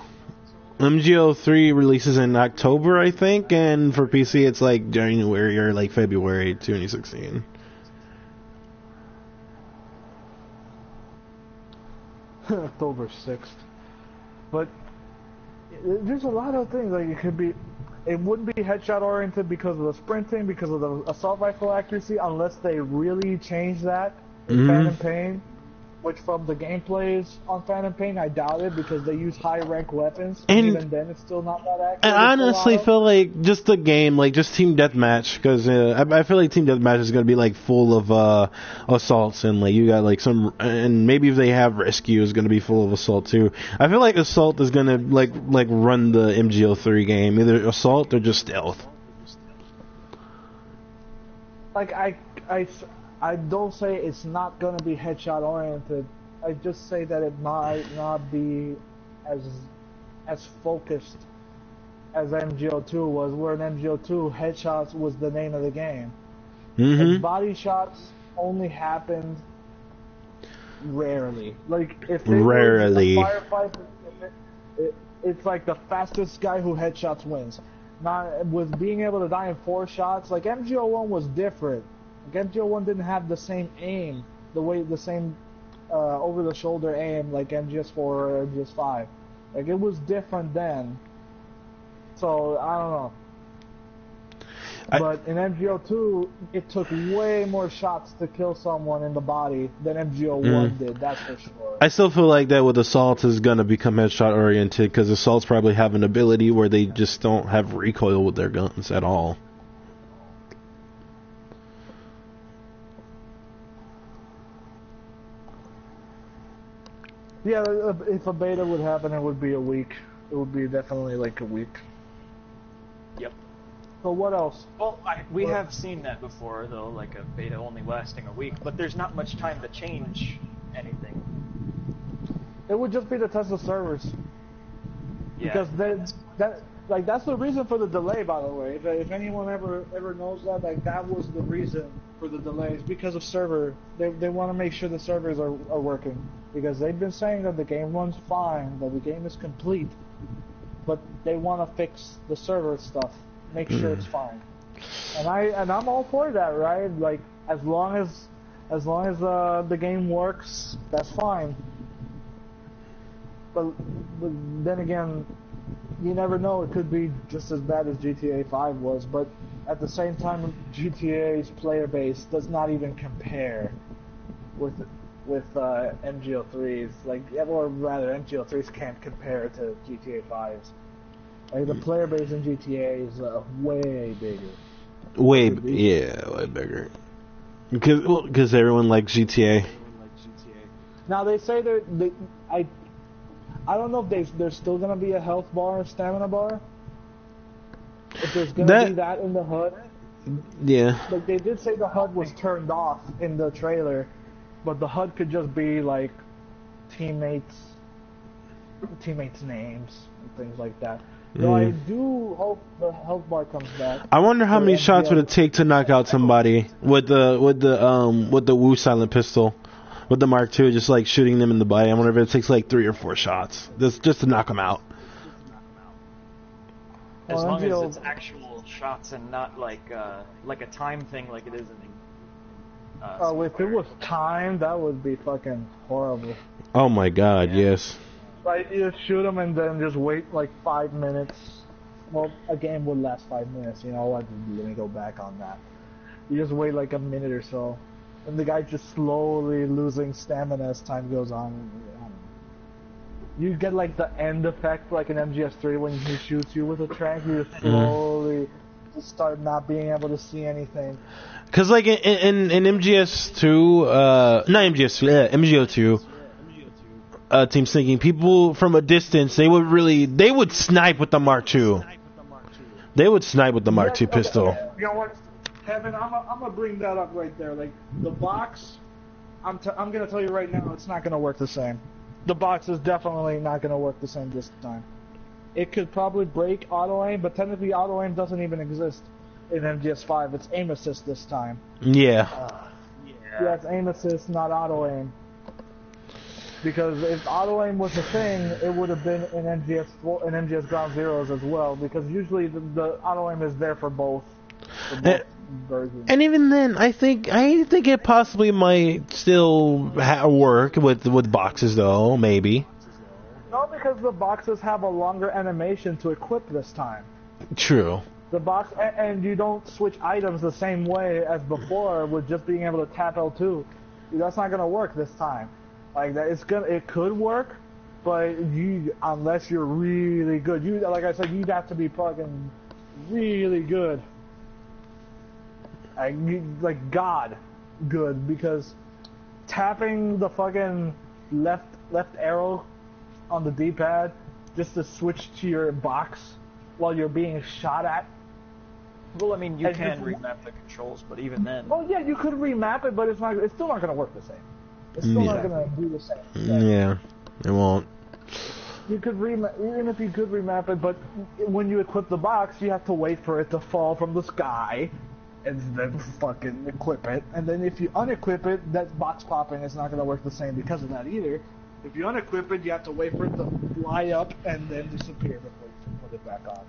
MGO3 releases in October, I think, and for PC it's like January or like February 2016. October 6th. But there's a lot of things, like it wouldn't be headshot oriented because of the sprinting, because of the assault rifle accuracy, unless they really change that in Phantom Pain. Which from the gameplays on Phantom Pain, I doubt it because they use high rank weapons. And even then, it's still not that accurate. I honestly feel like just the game, like just Team Deathmatch, because I feel like Team Deathmatch is gonna be like full of assaults, and like you got like some, and maybe if they have Rescue, is gonna be full of assault too. I feel like assault is gonna like run the MGO3 game, either assault or just stealth. Like I don't say it's not going to be headshot oriented. I just say that it might not be as focused as MGO2 was, where in MGO2 headshots was the name of the game. And body shots only happened rarely. Like if they were a firefight, it's like the fastest guy who headshots wins. not with being able to die in 4 shots. Like MGO1 was different. Like MGO1 didn't have the same aim, the same over the shoulder aim like MGS4 or MGS5. Like it was different then. So I don't know. But in MGO2, it took way more shots to kill someone in the body than MGO1 did, that's for sure. I still feel like that with Assault is going to become headshot oriented, because Assaults probably have an ability where they just don't have recoil with their guns at all. Yeah, if a beta would happen, it would be a week. It would be definitely like a week. Yep. So what else? Well, we have seen that before, though, like a beta only lasting a week, but there's not much time to change anything. It would just be to test the servers. Yeah. Because that's the reason for the delay, by the way. If anyone ever knows that, like that was the reason for the delays, because of server. They want to make sure the servers are working, because they've been saying that the game runs fine, that the game is complete, but they want to fix the server stuff, make sure it's fine. And I'm all for that, right? Like as long as the game works, that's fine. But then again, you never know. It could be just as bad as GTA 5 was. But at the same time, GTA's player base does not even compare with MGO3's. Like, or rather, MGO3's can't compare to GTA 5's. Like, the player base in GTA is way bigger. Way bigger. Because everyone likes GTA. Now they say I don't know if there's still gonna be a health bar, stamina bar. If there's gonna be that in the HUD. Yeah. Like they did say the HUD was turned off in the trailer, but the HUD could just be like teammates' names and things like that. So I do hope the health bar comes back. I wonder how many shots would it take to knock out somebody with the Wu silent pistol. With the Mark II, just like shooting them in the body. I wonder if it takes like 3 or 4 shots, just to knock them out. As long as it's actual shots and not like a time thing, like it is in. If it was timed, that would be fucking horrible. Oh my God, yes. Like you just shoot them and then just wait like 5 minutes. Well, a game would last 5 minutes. You know what? Let me go back on that. You just wait like a minute or so. And the guy's just slowly losing stamina as time goes on. You get like the end effect, like in MGS3 when he shoots you with a trank. You just slowly just start not being able to see anything. Because like in MGS2, MGO2, Team Sinking, people from a distance, they would snipe with the Mark II. They would snipe with the Mark II pistol. Okay. You know what? Kevin, I'm gonna bring that up right there. Like the box, I'm gonna tell you right now, it's not gonna work the same. The box is definitely not gonna work the same this time. It could probably break auto aim, but technically auto aim doesn't even exist in MGS5. It's aim assist this time. Yeah. Yeah, it's aim assist, not auto aim. Because if auto aim was a thing, it would have been in MGS4 and MGS Ground Zeroes as well. Because usually the auto aim is there for both. And even then, I think it possibly might still work with boxes, though. Maybe. No, because the boxes have a longer animation to equip this time. True. The box, and you don't switch items the same way as before with just being able to tap L2. That's not gonna work this time. Like that, it could work, but unless you're really good, like I said, you'd have to be fucking really good. Like God good, because tapping the fucking left arrow on the D-pad just to switch to your box while you're being shot at. Well, I mean, you can remap the controls, but even then. Oh yeah, you could remap it, but it's still not going to work the same. It's still not going to do the same. Yeah, it won't. You could even if you could remap it, but when you equip the box, you have to wait for it to fall from the sky. And then fucking equip it. And then if you unequip it, that box popping is not going to work the same because of that either. If you unequip it, you have to wait for it to fly up and then disappear before you can put it back on.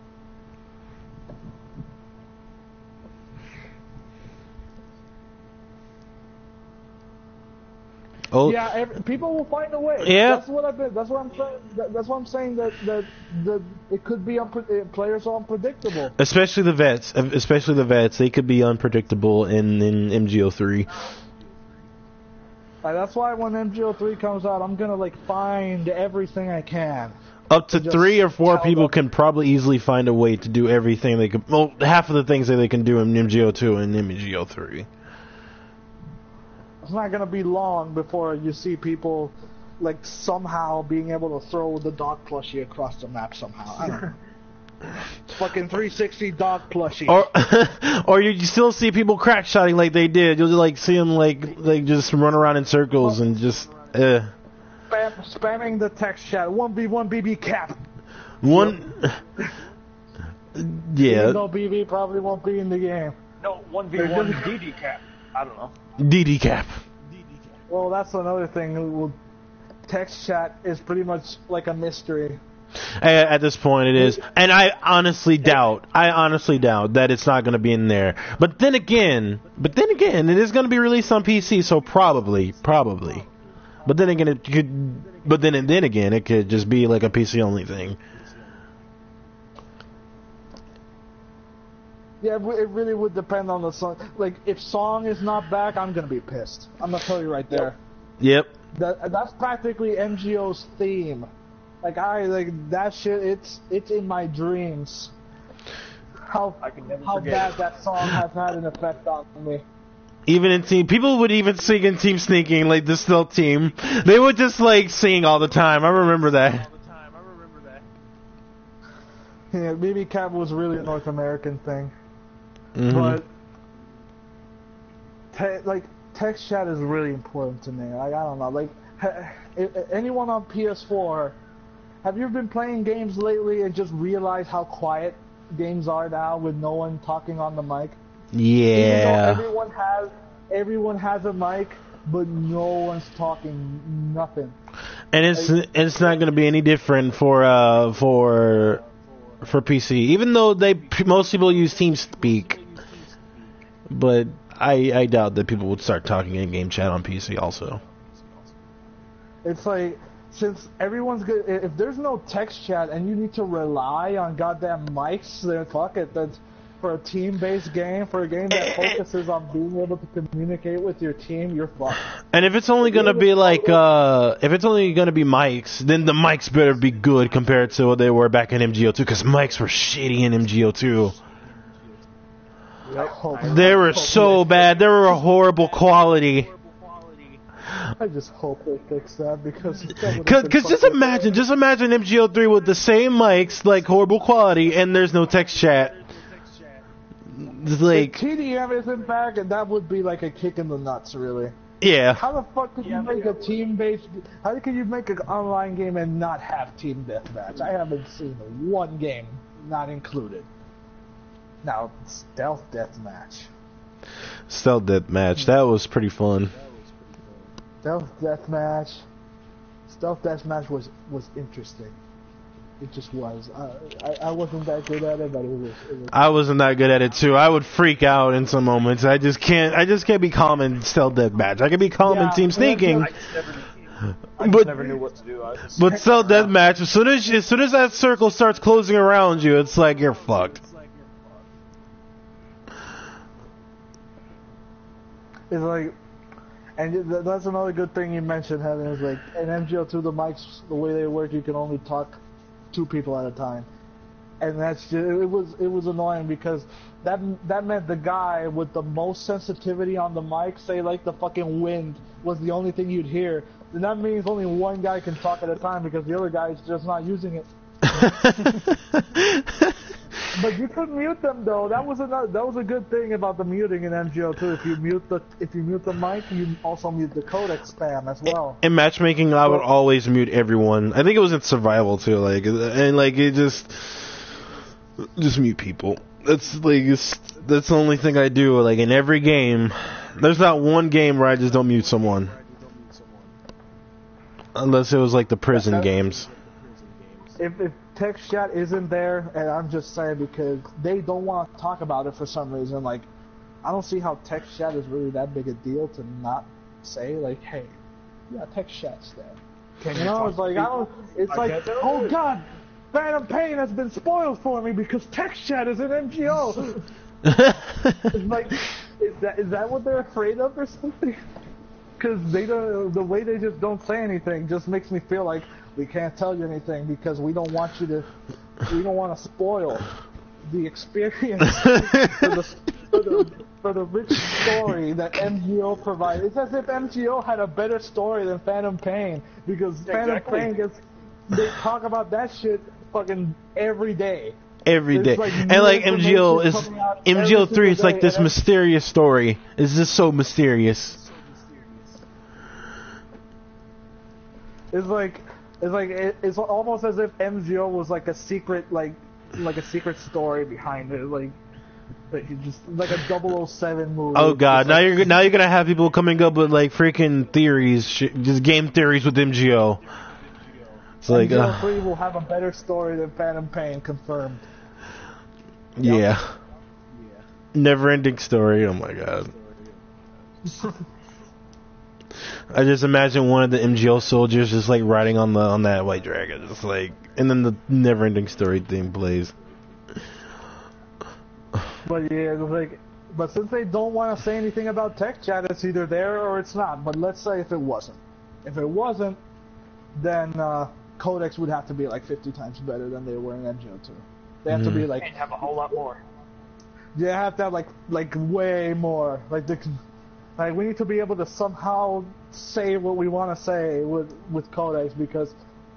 Oh, Yeah, people will find a way. Yeah. That's what I've been. That's what I'm saying. That's what I'm saying. That it could be players are unpredictable. especially the vets. Especially the vets. They could be unpredictable in MGO3. That's why when MGO3 comes out, I'm gonna like find everything I can. Up to Just 3 or 4 tell people them. can probably easily find a way to do everything they could. Well, half of the things that they can do in MGO2 and MGO3. It's not gonna be long before you see people like somehow being able to throw the dog plushie across the map somehow. I don't know. Fucking 360 dog plushie. Or you still see people crack shotting like they did. You'll like see them like just run around in circles and just. Spamming the text chat. 1v1 BB cap. One. Even Yeah. though BB probably won't be in the game. No, 1v1 DD cap. I don't know. DD cap. Well, that's another thing. Text chat is pretty much like a mystery. At this point, it is, and I honestly doubt that it's not going to be in there. But then again, it is going to be released on PC, so probably. But then again, it could. But then again, it could just be like a PC only thing. Yeah, it really would depend on the song. Like, if song is not back, I'm gonna be pissed. I'm gonna tell you right there. Yep. That's practically MGO's theme. Like that shit. It's in my dreams. How bad that song has had an effect on me. Even in team, people would even sing in Team Sneaking, like the stealth team. They would just like sing all the time. I remember that. Yeah, BB Cap was really a North American thing. Mm-hmm. But text chat is really important to me. I don't know. Like anyone on PS4, have you been playing games lately and just realized how quiet games are now with no one talking on the mic? Yeah. Even though everyone has a mic, but no one's talking nothing. And it's not going to be any different for PC, even though most people use TeamSpeak. But I doubt that people would start talking in game chat on PC also. It's like, since everyone's good, if there's no text chat and you need to rely on goddamn mics, then fuck it. That's for a team-based game, for a game that focuses on being able to communicate with your team, you're fucked. And if it's only gonna be like, if it's only gonna be mics, then the mics better be good compared to what they were back in MGO2, because mics were shitty in MGO2. They were so bad. They were a horrible quality. I just hope they fix that because just imagine MGO3 with the same mics, like horrible quality, and there's no text chat. It's like, if TDM isn't back, and that would be like a kick in the nuts, really. yeah. How the fuck could you make a team-based? How could you make an online game and not have team deathmatch? I haven't seen one game not included. Now, stealth deathmatch. Stealth deathmatch. That was pretty fun. Stealth deathmatch was interesting. It just was. I wasn't that good at it, but it was. I wasn't that good at it too. I would freak out in some moments. I just can't be calm in stealth deathmatch. I can be calm in team sneaking. I just never knew what to do. But stealth deathmatch, as soon as that circle starts closing around you, it's like you're fucked. It's like, and that's another good thing you mentioned, Heaven, is like, in MGO2, the mics, the way they work, you can only talk 2 people at a time. And that's just, it was annoying because that meant the guy with the most sensitivity on the mic, say like the fucking wind, was the only thing you'd hear. Then that means only one guy can talk at a time because the other guy is just not using it. But you could mute them though. That was a good thing about the muting in MGO2. If you mute the mic, you also mute the codec spam as well. In matchmaking, I would always mute everyone. I think it was in survival too. It just mute people. That's the only thing I do. Like in every game, there's not one game where I just don't mute someone, unless it was like the prison games. If text chat isn't there, and I'm just saying because they don't want to talk about it for some reason, like, I don't see how text chat is really that big a deal to not say, like, hey, Yeah, text chat's there. Can You know, talk it's like to I don't. It's like, get that. oh god, Phantom Pain has been spoiled for me because text chat is an MGO. It's like, is that what they're afraid of or something? Because they don't. The way they just don't say anything just makes me feel like we can't tell you anything because we don't want you to. We don't want to spoil the experience for the rich story that MGO provides. It's as if MGO had a better story than Phantom Pain because Phantom Pain they talk about that shit fucking every day. Every day. Like And like MGO is MGO 3 it's like this and mysterious story. It's just so mysterious. It's almost as if MGO was like a secret a secret story behind it, like you just like a 007 movie. Oh god, Just like, now you're gonna have people coming up with like freaking theories, just game theories with MGO. It's like MGO 3 will have a better story than Phantom Pain, confirmed. yeah. Never ending story, oh my god. I just imagine one of the MGO soldiers just like riding on that white dragon, just like, and then the never ending story theme plays. But yeah, but since they don't want to say anything about tech chat, it's either there or it's not. But let's say if it wasn't. If it wasn't, then codecs would have to be like 50 times better than they were in MGO 2. They have to be like... And have a whole lot more. They have to have like way more. Like we need to be able to somehow say what we want to say with codecs, because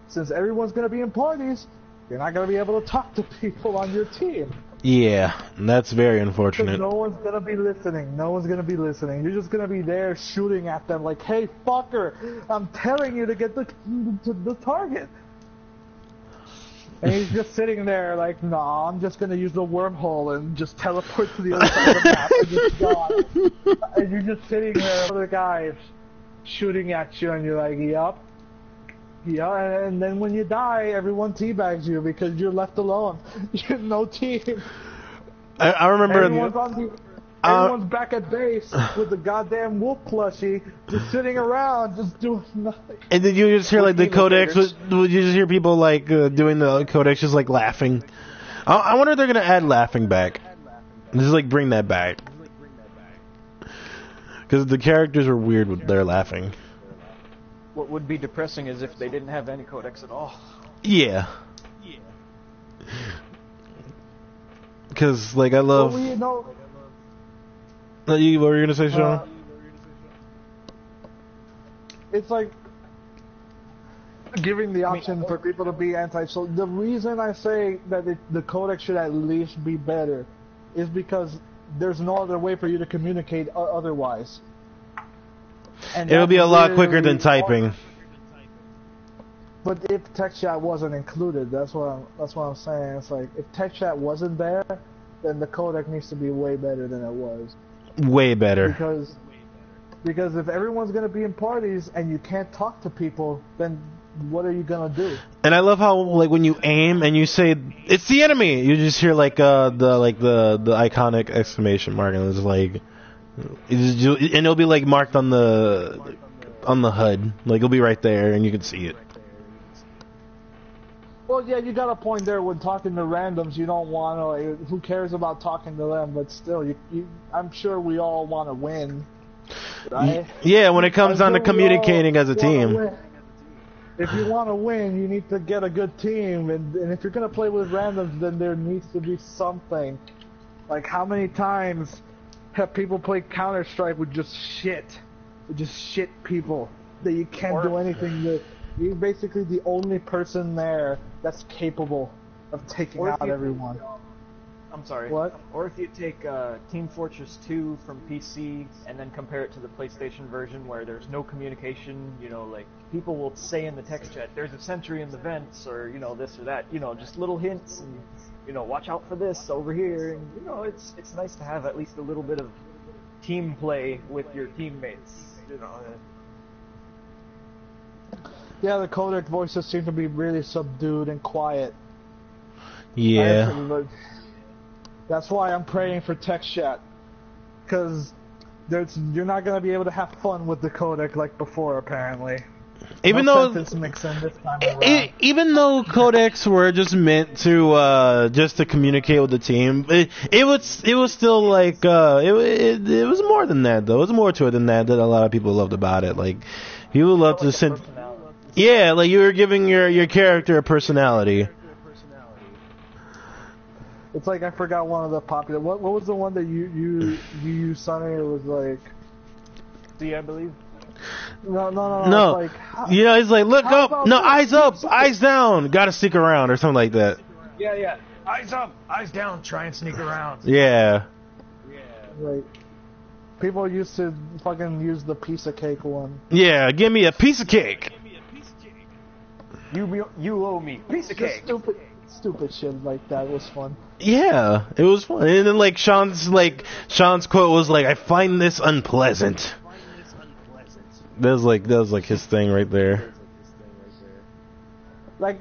since everyone's going to be in parties, you're not going to be able to talk to people on your team. Yeah, that's very unfortunate. No one's gonna be listening. No one's gonna be listening. You're just gonna be there shooting at them like, "Hey, fucker! I'm telling you to get the target." And he's just sitting there like, "Nah, I'm just gonna use the wormhole and just teleport to the other side of the map and just gone." And you're just sitting there with other guys shooting at you, and you're like, "Yup." Yeah, and then when you die, everyone teabags you because you're left alone. You have no team. I remember... Everyone's back at base with the goddamn wolf plushie, just sitting around, just doing nothing. And then you just hear like the codex, would you just hear people like doing the codex just like laughing. I wonder if they're going to add laughing back. Just like bring that back. Because the characters are weird with their laughing. What would be depressing is if they didn't have any codex at all. Yeah. Because, like, I love... Well, you know, what were you going to say, Sean? It's like giving the option for people to be anti... So the reason I say that the codex should at least be better is because there's no other way for you to communicate otherwise. And it'll be a lot quicker than typing. But if text chat wasn't included, that's what I'm saying. It's like if text chat wasn't there, then the codec needs to be way better than it was. Way better. Because if everyone's gonna be in parties and you can't talk to people, then what are you gonna do? And I love how like when you aim and you say it's the enemy, you just hear like the iconic exclamation mark, and it's like. And it'll be like marked on the HUD, like it'll be right there, and you can see it. Well, yeah, you got a point there. When talking to randoms, you don't want to. Like, who cares about talking to them? But still, I'm sure we all want to win, right? Yeah, when it comes down to communicating as a team. If you want to win, you need to get a good team, and if you're gonna play with randoms, then there needs to be something. Like how many times have people play Counter-Strike with just shit people that you can't do anything with? You're basically the only person there that's capable of taking out everyone. I'm sorry. What? Or if you take Team Fortress 2 from PC and then compare it to the PlayStation version where there's no communication, like people will say in the text chat, there's a sentry in the vents, or, this or that, just little hints and... watch out for this over here, and it's nice to have at least a little bit of team play with your teammates. Yeah, the codec voices seem to be really subdued and quiet. Yeah. That's why I'm praying for text chat, because you're not gonna be able to have fun with the codec like before, apparently. Even no though sentence mixing this time around. even though codecs were just meant to just to communicate with the team, it was still like it was more than that though. It was more to it than that a lot of people loved about it. Like people loved to send, yeah, like you were giving your character a personality. It's like I forgot one of the popular. What was the one that you used, Sonny? It was like D, I believe. No. No, It's like, you know, it's like look how up, about no, this? eyes up, eyes down, gotta stick around or something like that. Yeah. Eyes up, eyes down, try and sneak around. Yeah. like people used to fucking use the piece of cake one. Yeah, give me a piece of cake. You owe me piece of Just cake. stupid shit like that was fun. Yeah, it was fun. And then like Sean's quote was like, "I find this unpleasant." That was like his thing right there. Like,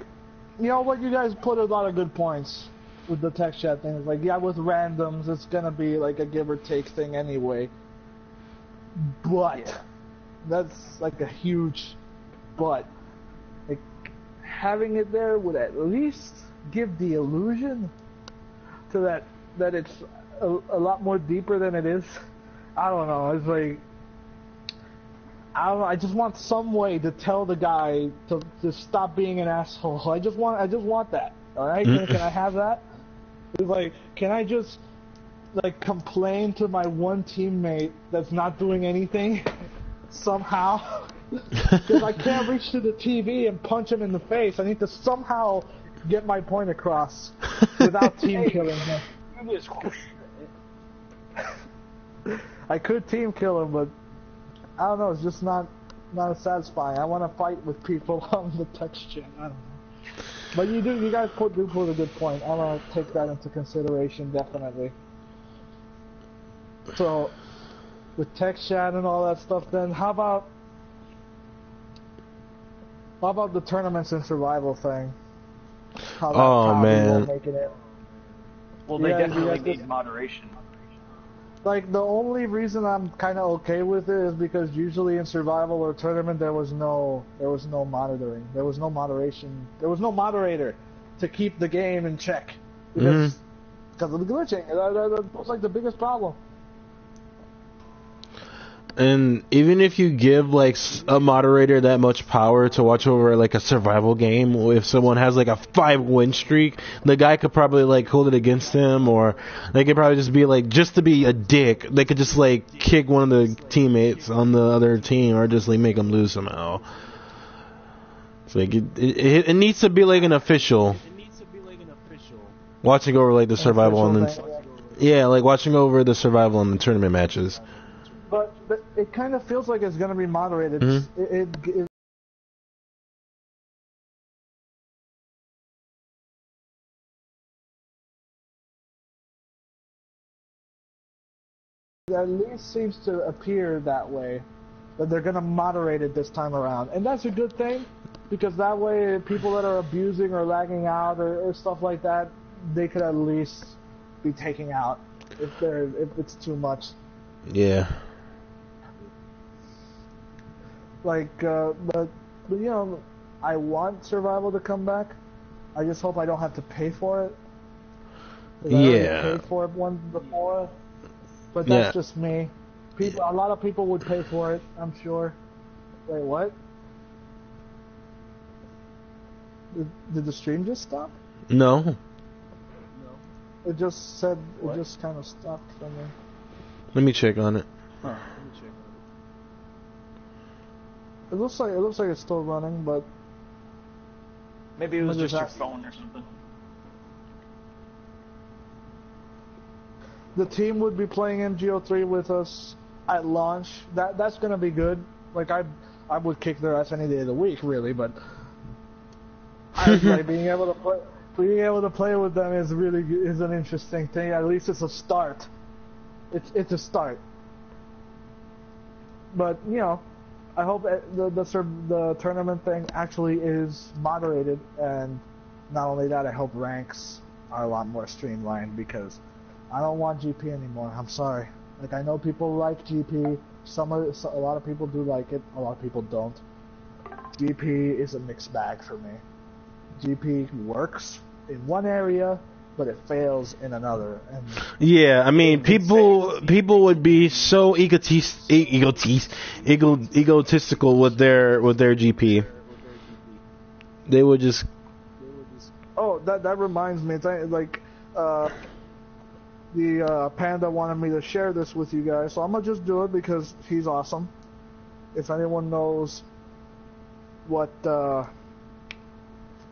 you know what? You guys put a lot of good points with the text chat thing. It's like, yeah, with randoms, it's gonna be like a give or take thing anyway. But that's like a huge but. Like, having it there would at least give the illusion to that it's a lot more deeper than it is. I don't know. It's like, I don't know. I just want some way to tell the guy to stop being an asshole. I just want that. All right? Can I have that? It's like, can I just like complain to my one teammate that's not doing anything somehow? Because I can't reach to the TV and punch him in the face. I need to somehow get my point across without team killing him. I could team kill him, but I don't know. It's just not as satisfying. I want to fight with people on the text chat. I don't know. But you guys do put a good point. I'm gonna take that into consideration definitely. So, with text chat and all that stuff, then how about the tournaments and survival thing? How man. making it. Well, they Yeah, definitely you guys need moderation. Like, the only reason I'm kind of okay with it is because usually in survival or tournament there was no monitoring, there was no moderation, there was no moderator to keep the game in check because of the glitching. That was like the biggest problem. And even if you give like a moderator that much power to watch over like a survival game, if someone has like a 5-win streak, the guy could probably like hold it against him, or they could probably just be like, just to be a dick, they could just like kick one of the teammates on the other team, or just like make them lose somehow. It's like it needs to be like an official watching over like the survival and then like watching over the survival and the tournament matches. But it kind of feels like it's going to be moderated. It at least seems to appear that way, that they're going to moderate it this time around. And that's a good thing, because that way people that are abusing or lagging out or stuff like that, they could at least be taken out if it's too much. Yeah. Like, but you know, I want survival to come back. I just hope I don't have to pay for it. 'Cause I already paid for it once before, but that's just me. A lot of people would pay for it, I'm sure. Wait, what? Did the stream just stop? No. It just said it just kind of stopped for me. Let me check on it. It looks like it's still running, but maybe it was just your phone or something. The team would be playing MGO3 with us at launch. That's gonna be good. Like, I would kick their ass any day of the week, really. But I was like, being able to play with them is an interesting thing. At least it's a start. It's a start. But you know, I hope the tournament thing actually is moderated, and not only that, I hope ranks are a lot more streamlined, because I don't want GP anymore. I'm sorry. Like, I know people like GP. A lot of people do like it. A lot of people don't. GP is a mixed bag for me. GP works in one area, but it fails in another. And Yeah, I mean, people would be so egotistical with their GP. They would just. Oh, that reminds me. The Panda wanted me to share this with you guys, so I'm gonna just do it because he's awesome. If anyone knows what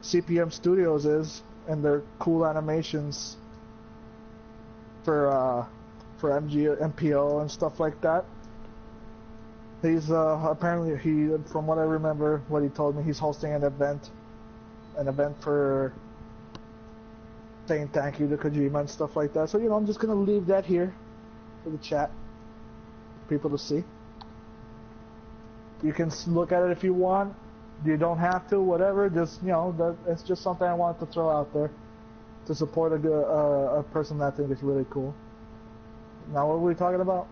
CPM Studios is and their cool animations for MGO, MPO and stuff like that, he's apparently from what I remember, what he told me, he's hosting an event for saying thank you to Kojima and stuff like that. So, I'm just going to leave that here for the chat, people to see. You can look at it if you want. You don't have to, whatever. Just, it's just something I wanted to throw out there to support a person that I think is really cool. Now, what were we talking about?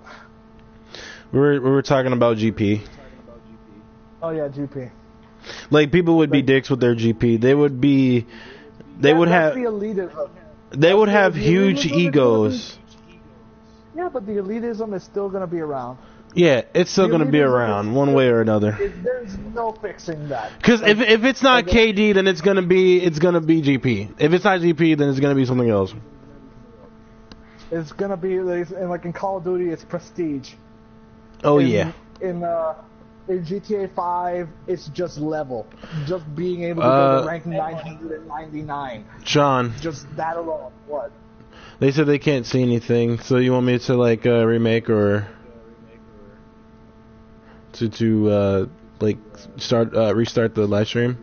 We were talking about GP. Oh, yeah, GP. Like, people would be dicks with their GP. They would be... They would have the elitism. They would have huge egos. Yeah, but the elitism is still going to be around. Yeah, it's still going to be around one way or another. There's no fixing that. Because if it's not KD, then it's going to be GP. If it's not GP, then it's going to be something else. It's going to be like in Call of Duty, it's prestige. Oh yeah. In GTA 5, it's just level. Just being able to go to rank 999. John. Just that alone. What? They said they can't see anything, so you want me to remake or to restart the live stream?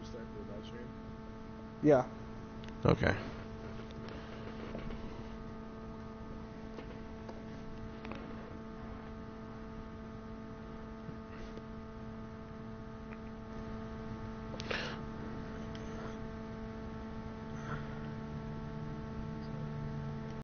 Yeah. Okay.